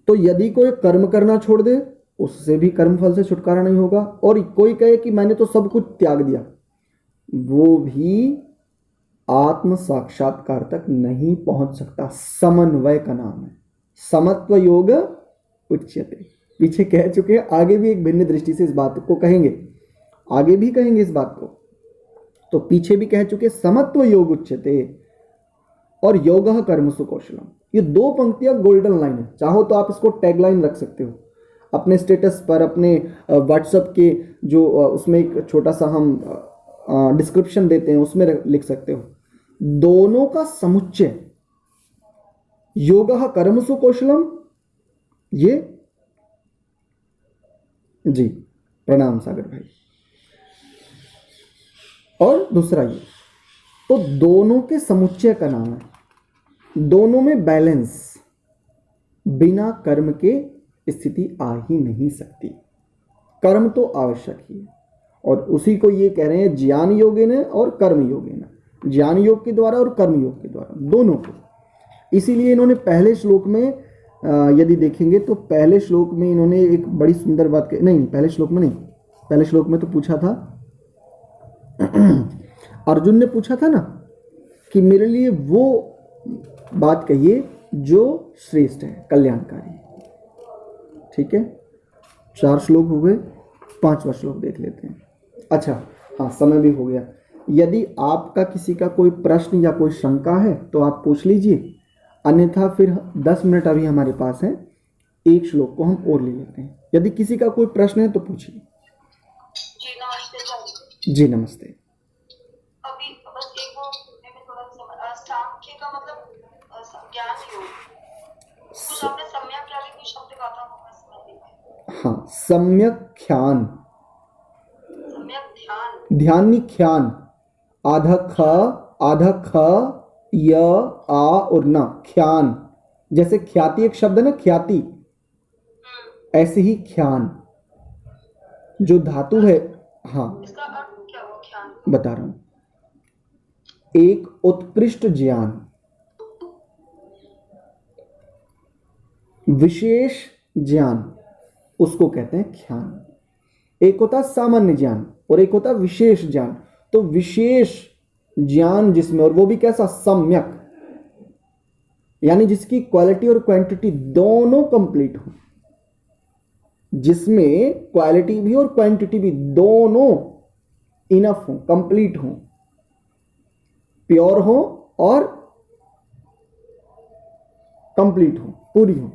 तो यदि कोई कर्म करना छोड़ दे, उससे भी कर्म फल से छुटकारा नहीं होगा। और कोई कहे कि मैंने तो सब कुछ त्याग दिया, वो भी आत्म साक्षात्कार तक नहीं पहुंच सकता। समन्वय का नाम है, समत्व योग उच्यते। पीछे कह चुके हैं, आगे भी एक भिन्न दृष्टि से इस बात को कहेंगे, आगे भी कहेंगे इस बात को। तो पीछे भी कह चुके, समत्व योग उच्यते और योगः कर्मसु कौशलम। ये दो पंक्तियां गोल्डन लाइन है। चाहो तो आप इसको टैगलाइन रख सकते हो अपने स्टेटस पर, अपने व्हाट्सएप के जो उसमें एक छोटा सा हम डिस्क्रिप्शन देते हैं, उसमें लिख सकते हो। दोनों का समुच्चय, योगः कर्मसु कौशलम, ये जी प्रणाम सागर भाई, और दूसरा ये, तो दोनों के समुच्चय का नाम है। दोनों में बैलेंस, बिना कर्म के स्थिति आ ही नहीं सकती। कर्म तो आवश्यक ही है, और उसी को ये कह रहे हैं ज्ञान योगेन और कर्म योगेन, ज्ञान योग के द्वारा और कर्म योग के द्वारा, दोनों को। इसीलिए इन्होंने पहले श्लोक में यदि देखेंगे तो पहले श्लोक में इन्होंने एक बड़ी सुंदर बात कही। नहीं, पहले श्लोक में नहीं, पहले श्लोक में तो पूछा था अर्जुन ने पूछा था ना कि मेरे लिए वो बात कहिए जो श्रेष्ठ है, कल्याणकारी है। ठीक है, 4 श्लोक हो गए, 5वां श्लोक देख लेते हैं। अच्छा हाँ, समय भी हो गया। यदि आपका किसी का कोई प्रश्न या कोई शंका है तो आप पूछ लीजिए, अन्यथा फिर 10 मिनट अभी हमारे पास है, एक श्लोक को हम और ले लेते हैं। यदि किसी का कोई प्रश्न है तो पूछिए। जी नमस्ते चाची। जी नमस्ते। अभी बस एक वो सुनने में थोड़ा सांख्य का मतलब ज्ञान योग, कुछ आपने सम्यक क्या कोई शब्द कहा था वो बस मैं नहीं पाई। हाँ, सम्यक ख्यान, सम्यक ध्यान, ध्यान नहीं ख्यान, आधा ख य आ और ना, ख्यान। जैसे ख्याति एक शब्द है ना, ख्याति, ऐसे ही ख्यान जो धातु है। हाँ, इसका अर्थ क्या हुआ ख्यान? बता रहा हूं। एक उत्कृष्ट ज्ञान, विशेष ज्ञान, उसको कहते हैं ख्यान। एक होता सामान्य ज्ञान और एक होता विशेष ज्ञान। तो विशेष ज्ञान जिसमें, और वो भी कैसा, सम्यक, यानी जिसकी क्वालिटी और क्वांटिटी दोनों कंप्लीट हो, जिसमें क्वालिटी भी और क्वांटिटी भी दोनों इनफ हो, कंप्लीट हो, प्योर हो और कंप्लीट हो, पूरी हो,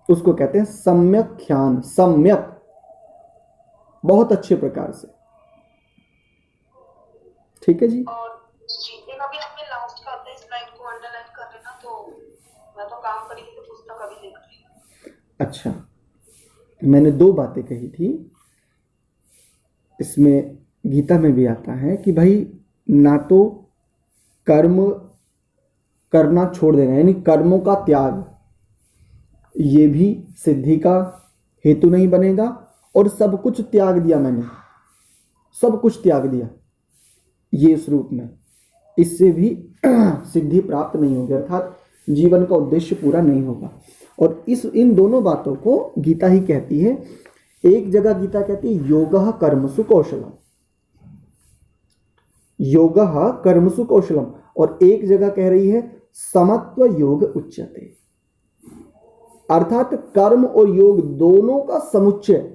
उसको कहते हैं सम्यक ख्यान। सम्यक, बहुत अच्छे प्रकार से। ठीक है जी। और जी एक अभी आपने लास्ट का अपने स्लाइड को अंडरलाइन कर लेना, तो मैं तो काम करी थी तो पुस्तक अभी देख रही हूँ। अच्छा, मैंने दो बातें कही थी, इसमें गीता में भी आता है कि भाई ना तो कर्म करना छोड़ देना, यानी कर्मों का त्याग, ये भी सिद्धि का हेतु नहीं बनेगा। और सब कुछ त्याग दिया मैंने, सब कुछ त्याग दिया ये इस रूप में, इससे भी सिद्धि प्राप्त नहीं होगी, अर्थात जीवन का उद्देश्य पूरा नहीं होगा। और इन दोनों बातों को गीता ही कहती है। एक जगह गीता कहती है योगः कर्मसु कौशलम, योगः कर्मसु कौशलम, और एक जगह कह रही है समत्व योग उच्यते, अर्थात कर्म और योग दोनों का समुच्चय,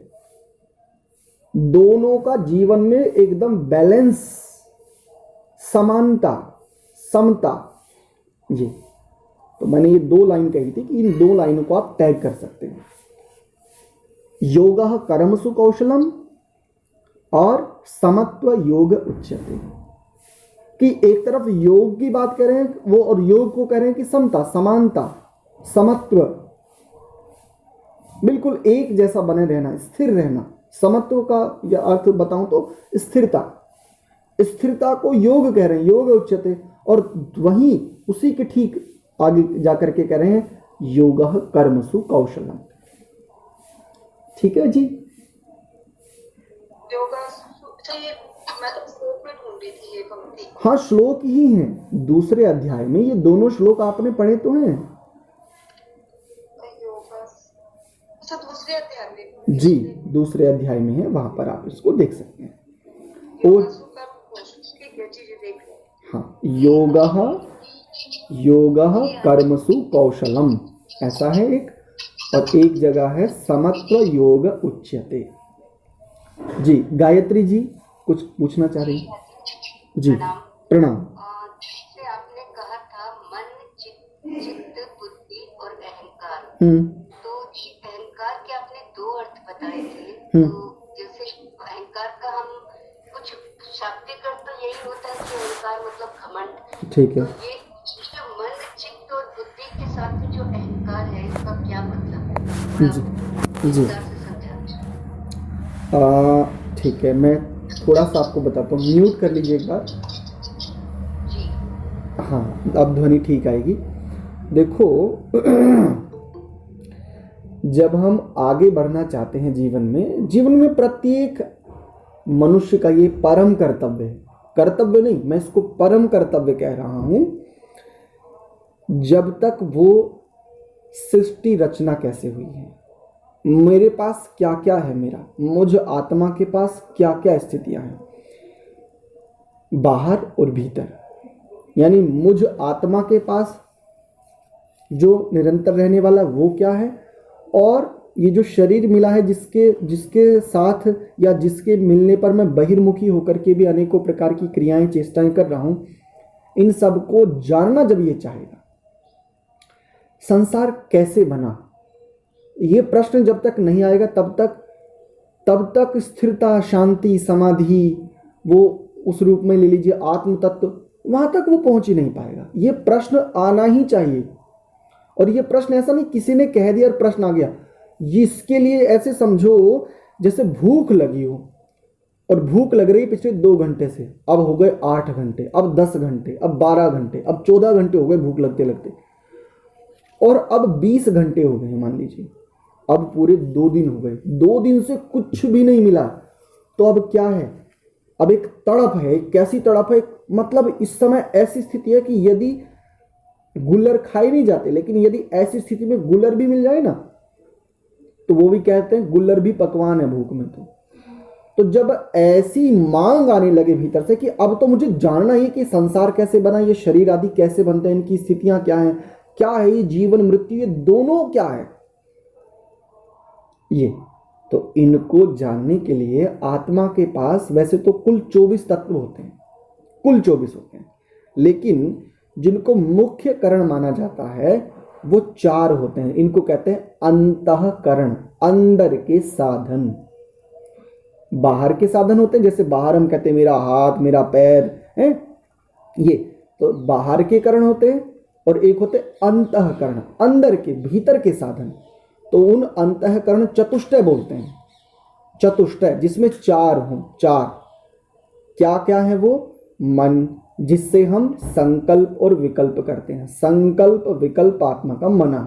दोनों का जीवन में एकदम बैलेंस, समानता, समता। जी, तो मैंने ये दो लाइन कही थी कि इन दो लाइनों को आप टैग कर सकते हैं, योगः कर्मसु कौशलम और समत्व योग उच्यते, कि एक तरफ योग की बात कर रहे हैं वो, और योग को कह रहे हैं कि समता, समानता, समत्व, बिल्कुल एक जैसा बने रहना, स्थिर रहना। समत्व का या अर्थ बताऊं तो स्थिरता, स्थिरता को योग कह रहे हैं, योग उच्यते। और वहीं उसी के ठीक आगे जाकर के कह रहे हैं योगः कर्मसु कौशलम। ठीक है जी। योगा, अच्छा ये मैं तो श्लोक में ढूंढ रही थी ये पंक्ति। हाँ, श्लोक ही हैं दूसरे अध्याय में, ये दोनों श्लोक आपने पढ़े तो हैं। योगा, अच्छा दूसरे अध्याय में? जी, दूसरे अध्याय में है, वहां पर आप इसको देख सकते हैं। और ठीक है जी, देख रहे हैं। हाँ, योगः कर्मसु कौशलम, ऐसा है एक, और एक जगह है समत्व योग उच्यते। जी, गायत्री जी कुछ पूछना चाह रही हैं? जी, प्रणाम। जैसे आपने कहा था मन, चित्त, बुद्धि और अहंकार, तो अहंकार के आपने दो अर्थ बताए थे। तो जैसे अहंकार का हम कुछ शाब्दिक अर्थ तो यही होता है कि अहंकार मतलब घमंड। ठीक है। तो ये जो मन, चित्त और बुद्धि के साथ में जो अहंकार है, इसका क्या मतलब है? जी, ठीक है, मैं थोड़ा सा आपको बताता हूँ। म्यूट कर लीजिए एक बार। हाँ, अब ध्वनि ठीक आएगी। देखो जब हम आगे बढ़ना चाहते हैं जीवन में प्रत्येक मनुष्य का ये परम कर्तव्य है, कर्तव्य नहीं, मैं इसको परम कर्तव्य कह रहा हूं, जब तक वो सृष्टि रचना कैसे हुई है, मेरे पास क्या क्या है, मेरा मुझ आत्मा के पास क्या क्या स्थितियां हैं, बाहर और भीतर, यानी मुझ आत्मा के पास जो निरंतर रहने वाला वो क्या है, और ये जो शरीर मिला है जिसके साथ या जिसके मिलने पर मैं बहिर्मुखी होकर के भी अनेकों प्रकार की क्रियाएं, चेष्टाएं कर रहा हूं, इन सब को जानना जब ये चाहेगा, संसार कैसे बना, ये प्रश्न जब तक नहीं आएगा तब तक स्थिरता, शांति, समाधि, वो उस रूप में ले लीजिए आत्म तत्व, वहां तक वो पहुंच ही नहीं पाएगा। ये प्रश्न आना ही चाहिए। और ये प्रश्न ऐसा नहीं किसी ने कह दिया और प्रश्न आ गया। इसके लिए ऐसे समझो जैसे भूख लगी हो, और भूख लग रही पिछले 2 घंटे से, अब हो गए 8 घंटे, अब 10 घंटे, अब 12 घंटे, अब 14 घंटे हो गए भूख लगते लगते, और अब 20 घंटे हो गए मान लीजिए, अब पूरे 2 दिन हो गए, 2 दिन से कुछ भी नहीं मिला। तो अब क्या है? अब एक तड़प है। एक कैसी तड़प है? मतलब इस समय ऐसी स्थिति है कि यदि गुल्लर खाए नहीं जाते, लेकिन यदि ऐसी स्थिति में गुल्लर भी मिल जाए ना, तो वो भी कहते हैं गुल्लर भी पकवान है भूख में। तो जब ऐसी मांग आने लगे भीतर से कि अब तो मुझे जानना ही कि संसार कैसे बना, ये शरीर आदि कैसे बनते हैं, इनकी स्थितियां क्या हैं, क्या है ये जीवन मृत्यु, ये दोनों क्या है ये, तो इनको जानने के लिए आत्मा के पास वैसे तो कुल 24 तत्व होते हैं, कुल 24 होते हैं, लेकिन जिनको मुख्य करण माना जाता है वो 4 होते हैं। इनको कहते हैं अंतःकरण, अंदर के साधन। बाहर के साधन होते हैं, जैसे बाहर हम कहते हैं मेरा हाथ, मेरा पैर है, ये तो बाहर के करण होते हैं। और एक होते अंतःकरण, अंदर के भीतर के साधन। तो उन अंतःकरण चतुष्टय बोलते हैं, चतुष्टय, जिसमें 4 हों। 4 क्या क्या है वो? मन, जिससे हम संकल्प और विकल्प करते हैं। संकल्प विकल्पात्मकम मना।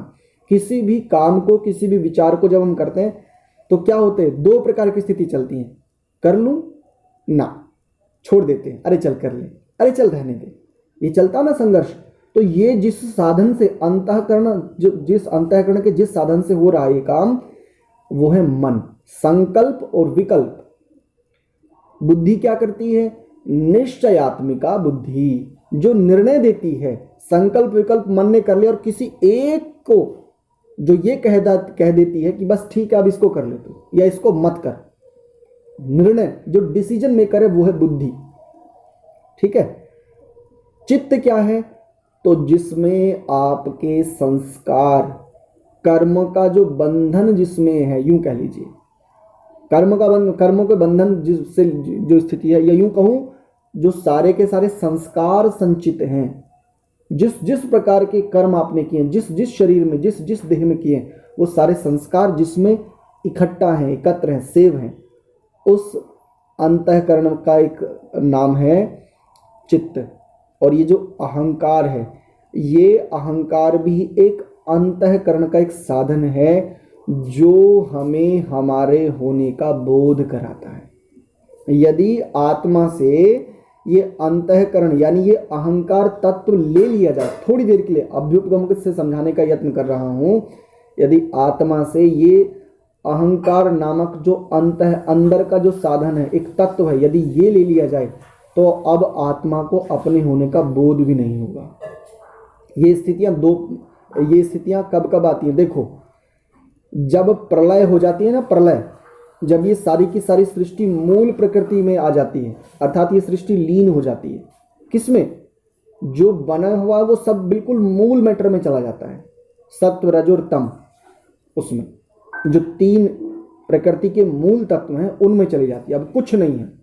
किसी भी काम को, किसी भी विचार को जब हम करते हैं तो क्या होते हैं? 2 प्रकार की स्थिति चलती है, कर लूं ना, छोड़ देते हैं, अरे चल कर ले, अरे चल रहने दे, ये चलता ना संघर्ष। तो ये जिस साधन से अंतःकरण, जिस अंतःकरण के जिस साधन से हो रहा है ये काम, वो है मन। संकल्प और विकल्प। बुद्धि क्या करती है? निश्चयात्मिका बुद्धि, जो निर्णय देती है। संकल्प विकल्प मन ने कर लिया और किसी एक को जो ये कह देती है कि बस ठीक है अब इसको कर ले तू, या इसको मत कर। निर्णय, जो डिसीजन मेकर है वो है बुद्धि। ठीक है। चित्त क्या है? तो जिसमें आपके संस्कार, कर्म का जो बंधन जिसमें है, यूं कह लीजिए कर्मों के बंधन जिससे जो स्थिति है, या यूं कहूं जो सारे के सारे संस्कार संचित हैं, जिस प्रकार के कर्म आपने किए, जिस शरीर में, जिस देह में किए, वो सारे संस्कार जिसमें इकट्ठा हैं, एकत्र हैं, सेव हैं, उस अंतःकरण का एक नाम है चित्त। और ये जो अहंकार है, ये अहंकार भी एक अंतःकरण का एक साधन है जो हमें हमारे होने का बोध कराता है। यदि आत्मा से ये अंतःकरण यानी ये अहंकार तत्व ले लिया जाए, थोड़ी देर के लिए अभ्युपगम से समझाने का यत्न कर रहा हूं, यदि आत्मा से ये अहंकार नामक जो अंदर का जो साधन है, एक तत्व है, यदि ये ले लिया जाए तो अब आत्मा को अपने होने का बोध भी नहीं होगा। ये स्थितियां कब कब आती हैं? देखो, जब प्रलय हो जाती है ना, प्रलय, जब ये सारी की सारी सृष्टि मूल प्रकृति में आ जाती है, अर्थात ये सृष्टि लीन हो जाती है, किसमें? जो बना हुआ वो सब बिल्कुल मूल मैटर में चला जाता है, सत्व रज और तम, उसमें जो 3 प्रकृति के मूल तत्व हैं उनमें चली जाती है, अब कुछ नहीं है।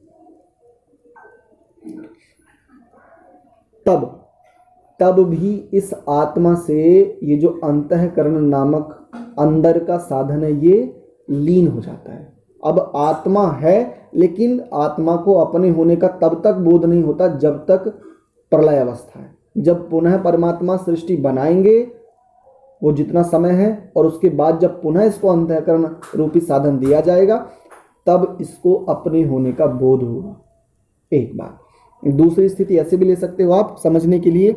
तब भी इस आत्मा से ये जो अंतःकरण नामक अंदर का साधन है ये लीन हो जाता है। अब आत्मा है, लेकिन आत्मा को अपने होने का तब तक बोध नहीं होता जब तक प्रलय अवस्था है। जब पुनः परमात्मा सृष्टि बनाएंगे, वो जितना समय है, और उसके बाद जब पुनः इसको अंतःकरण रूपी साधन दिया जाएगा, तब इसको अपने होने का बोध होगा। एक बात। दूसरी स्थिति ऐसे भी ले सकते हो आप समझने के लिए।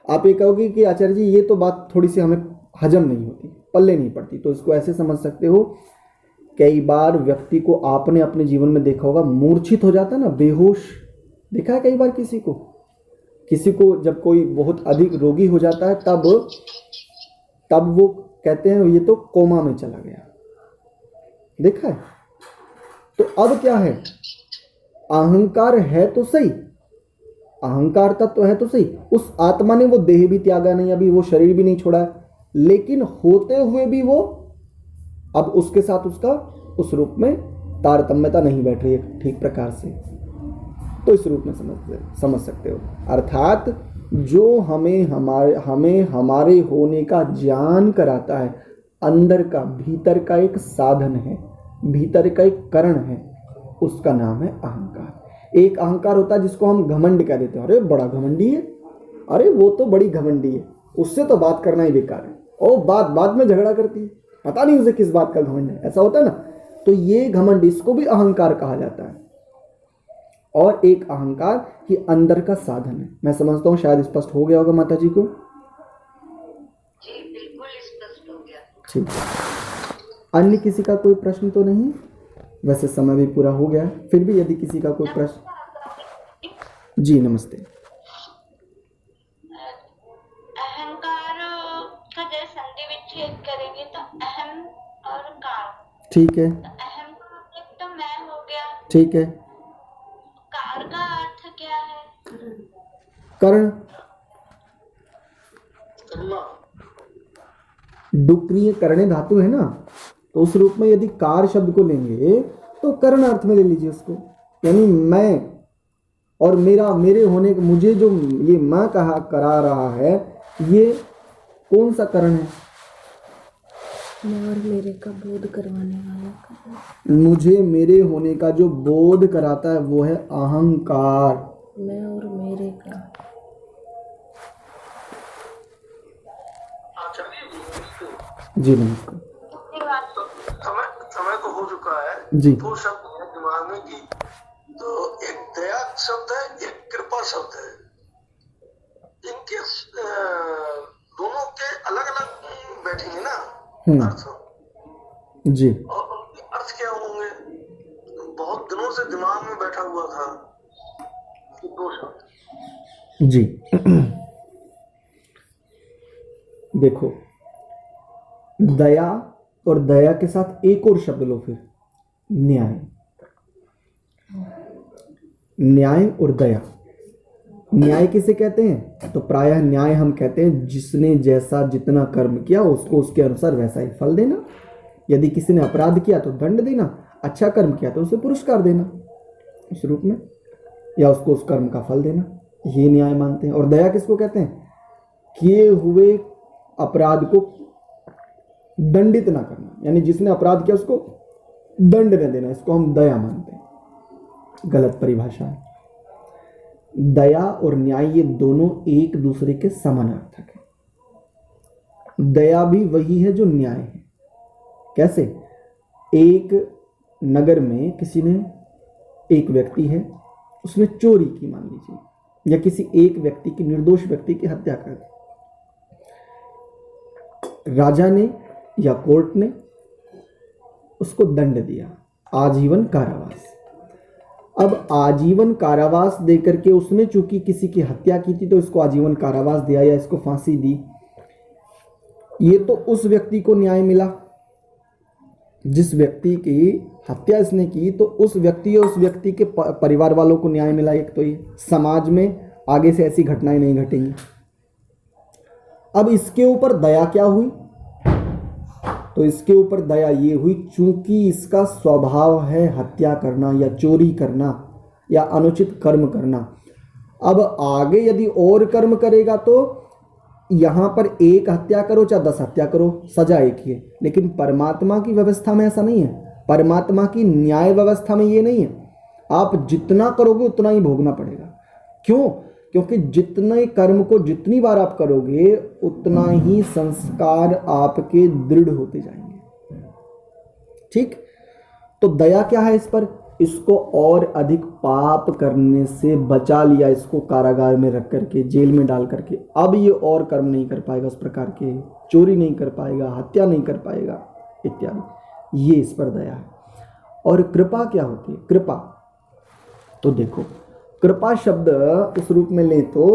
आप ये कहोगे कि आचार्य जी ये तो बात थोड़ी सी हमें हजम नहीं होती, पल्ले नहीं पड़ती, तो इसको ऐसे समझ सकते हो, कई बार व्यक्ति को आपने अपने जीवन में देखा होगा, मूर्छित हो जाता है ना, बेहोश देखा है कई बार किसी को जब कोई बहुत अधिक रोगी हो जाता है, तब वो कहते हैं ये तो कोमा में चला गया, देखा है। तो अब क्या है? अहंकार है तो सही, अहंकार तत्व है तो सही, उस आत्मा ने वो देह भी त्यागा नहीं, अभी वो शरीर भी नहीं छोड़ा है, लेकिन होते हुए भी वो अब उसके साथ उसका उस रूप में तारतम्यता नहीं बैठ रही है ठीक प्रकार से, तो इस रूप में समझ सकते हो। अर्थात जो हमें हमारे होने का ज्ञान कराता है, अंदर का भीतर का एक साधन है, भीतर का एक करण है, उसका नाम है अहंकार। एक अहंकार होता है जिसको हम घमंड कह देते हैं, अरे बड़ा घमंडी है, अरे वो तो बड़ी घमंडी है, उससे तो बात करना ही बेकार है, और बाद में झगड़ा करती है, पता नहीं उसे किस बात का घमंड है, ऐसा होता है ना। तो ये घमंड, इसको भी अहंकार कहा जाता है। और एक अहंकार कि अंदर का साधन है। मैं समझता हूँ शायद स्पष्ट हो गया होगा माता जी को। जी बिल्कुल स्पष्ट हो गया। ठीक है, अन्य किसी का कोई प्रश्न तो नहीं? वैसे समय भी पूरा हो गया, फिर भी यदि किसी का कोई प्रश्न। जी नमस्ते। अहंकार का जैसे संधि विच्छेद करेंगे तो अहम और कार, ठीक है, तो अहम का मतलब तो मैं हो गया, ठीक है। कार का अर्थ क्या है? कर्ण, डुक्रिय करणे धातु है ना, तो उस रूप में यदि कार शब्द को लेंगे तो कर्ण अर्थ में ले लीजिए उसको, यानी मैं और मेरा, मेरे होने का, मुझे जो ये मैं कहा करा रहा है, ये कौन सा कर्ण है? मैं और मेरे का बोध करवाने वाला कर्ण। मुझे मेरे होने का जो बोध कराता है वो है अहंकार। मैं और मेरे का। जी नमस्कार। समय तो हो चुका है जी। दो शब्द है दिमाग में की, तो एक दया शब्द है, एक कृपा शब्द है। इनके दोनों के अलग अलग बैठेंगे ना अर्थ, जी। और उनके अर्थ क्या होंगे? बहुत दिनों से दिमाग में बैठा हुआ था कि दो शब्द। जी देखो, दया और दया के साथ एक और शब्द लो फिर, न्याय। न्याय और दया, न्याय किसे कहते हैं? तो प्रायः न्याय हम कहते हैं जिसने जैसा जितना कर्म किया उसको उसके अनुसार वैसा ही फल देना। यदि किसी ने अपराध किया तो दंड देना, अच्छा कर्म किया तो उसे पुरस्कार देना इस रूप में, या उसको उस कर्म का फल देना, ये न्याय मानते हैं। और दया किसको कहते हैं? किए हुए अपराध को दंडित ना करना, यानी जिसने अपराध किया उसको दंड न देना, इसको हम दया मानते हैं। गलत परिभाषा है। दया और न्याय ये दोनों एक दूसरे के समानार्थक है। दया भी वही है जो न्याय है। कैसे? एक नगर में किसी ने, एक व्यक्ति है, उसने चोरी की मान लीजिए, या किसी एक व्यक्ति की, निर्दोष व्यक्ति की हत्या कर दी। राजा ने या कोर्ट ने उसको दंड दिया, आजीवन कारावास। अब आजीवन कारावास देकर के उसने चूंकि किसी की हत्या की थी तो इसको आजीवन कारावास दिया या इसको फांसी दी, ये तो उस व्यक्ति को न्याय मिला जिस व्यक्ति की हत्या इसने की, तो उस व्यक्ति और उस व्यक्ति के परिवार वालों को न्याय मिला। एक तो ये समाज में आगे से ऐसी घटनाएं नहीं घटेंगी। अब इसके ऊपर दया क्या हुई? तो इसके ऊपर दया ये हुई, चूंकि इसका स्वभाव है हत्या करना या चोरी करना या अनुचित कर्म करना। अब आगे यदि और कर्म करेगा तो यहां पर एक हत्या करो चाहे 10 हत्या करो, सजा एक ही है। लेकिन परमात्मा की व्यवस्था में ऐसा नहीं है। परमात्मा की न्याय व्यवस्था में ये नहीं है, आप जितना करोगे उतना ही भोगना पड़ेगा। क्यों? क्योंकि जितने कर्म को जितनी बार आप करोगे उतना ही संस्कार आपके दृढ़ होते जाएंगे। ठीक? तो दया क्या है इस पर? इसको और अधिक पाप करने से बचा लिया, इसको कारागार में रख करके, जेल में डाल करके। अब ये और कर्म नहीं कर पाएगा उस प्रकार के, चोरी नहीं कर पाएगा, हत्या नहीं कर पाएगा इत्यादि। ये इस पर दया है। और कृपा क्या होती है? कृपा तो देखो, कृपा शब्द उस रूप में ले तो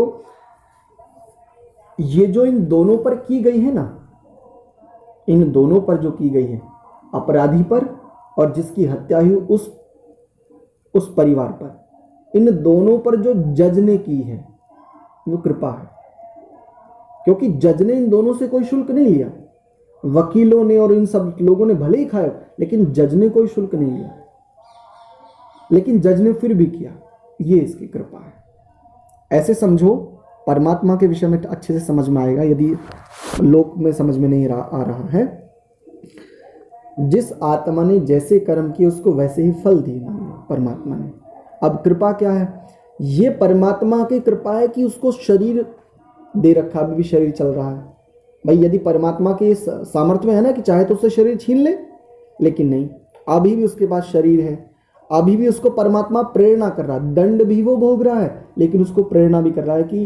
ये जो इन दोनों पर की गई है ना, इन दोनों पर जो की गई है, अपराधी पर और जिसकी हत्या हुई उस परिवार पर, इन दोनों पर जो जज ने की है वो कृपा है। क्योंकि जज ने इन दोनों से कोई शुल्क नहीं लिया, वकीलों ने और इन सब लोगों ने भले ही खाया, लेकिन जज ने कोई शुल्क नहीं लिया, लेकिन जज ने फिर भी किया। ये इसकी कृपा है। ऐसे समझो, परमात्मा के विषय में अच्छे से समझ में आएगा, यदि लोक में समझ में नहीं आ रहा है। जिस आत्मा ने जैसे कर्म किए उसको वैसे ही फल दिया परमात्मा ने। अब कृपा क्या है? ये परमात्मा की कृपा है कि उसको शरीर दे रखा, अभी भी शरीर चल रहा है। भाई यदि परमात्मा के सामर्थ्य में है ना कि चाहे तो उससे शरीर छीन ले, लेकिन नहीं, अभी भी उसके पास शरीर है, अभी भी उसको परमात्मा प्रेरणा कर रहा है। दंड भी वो भोग रहा है, लेकिन उसको प्रेरणा भी कर रहा है कि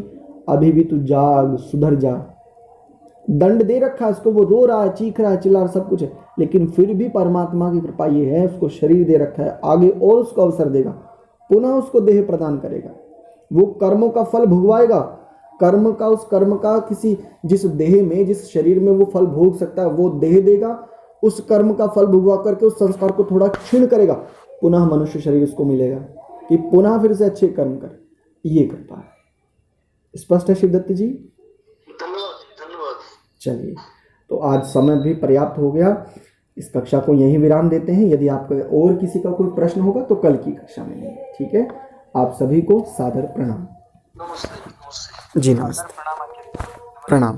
अभी भी तू जाग, सुधर जा। दंड दे रखा है उसको, वो रो रहा है, चीख रहा है, चिल्ला रहा, सब कुछ है, लेकिन फिर भी परमात्मा की कृपा ये है, उसको शरीर दे रखा है, आगे और उसको अवसर देगा, पुनः उसको देह प्रदान करेगा, वो कर्मों का फल भुगवाएगा। कर्म का, उस कर्म का किसी जिस देह में, जिस शरीर में वो फल भोग सकता है, वो देह देगा, उस कर्म का फल भुगवा करके उस संस्कार को थोड़ा क्षीण करेगा, पुनः मनुष्य शरीर उसको मिलेगा कि पुनः फिर से अच्छे कर्म कर। ये कृपा है। स्पष्ट है शिवदत्त जी? धन्यवाद। चलिए, तो आज समय भी पर्याप्त हो गया, इस कक्षा को यहीं विराम देते हैं। यदि आपको और किसी का कोई प्रश्न होगा तो कल की कक्षा में लेंगे। ठीक है, आप सभी को सादर प्रणाम। नमस्ते। जी नमस्ते, प्रणाम।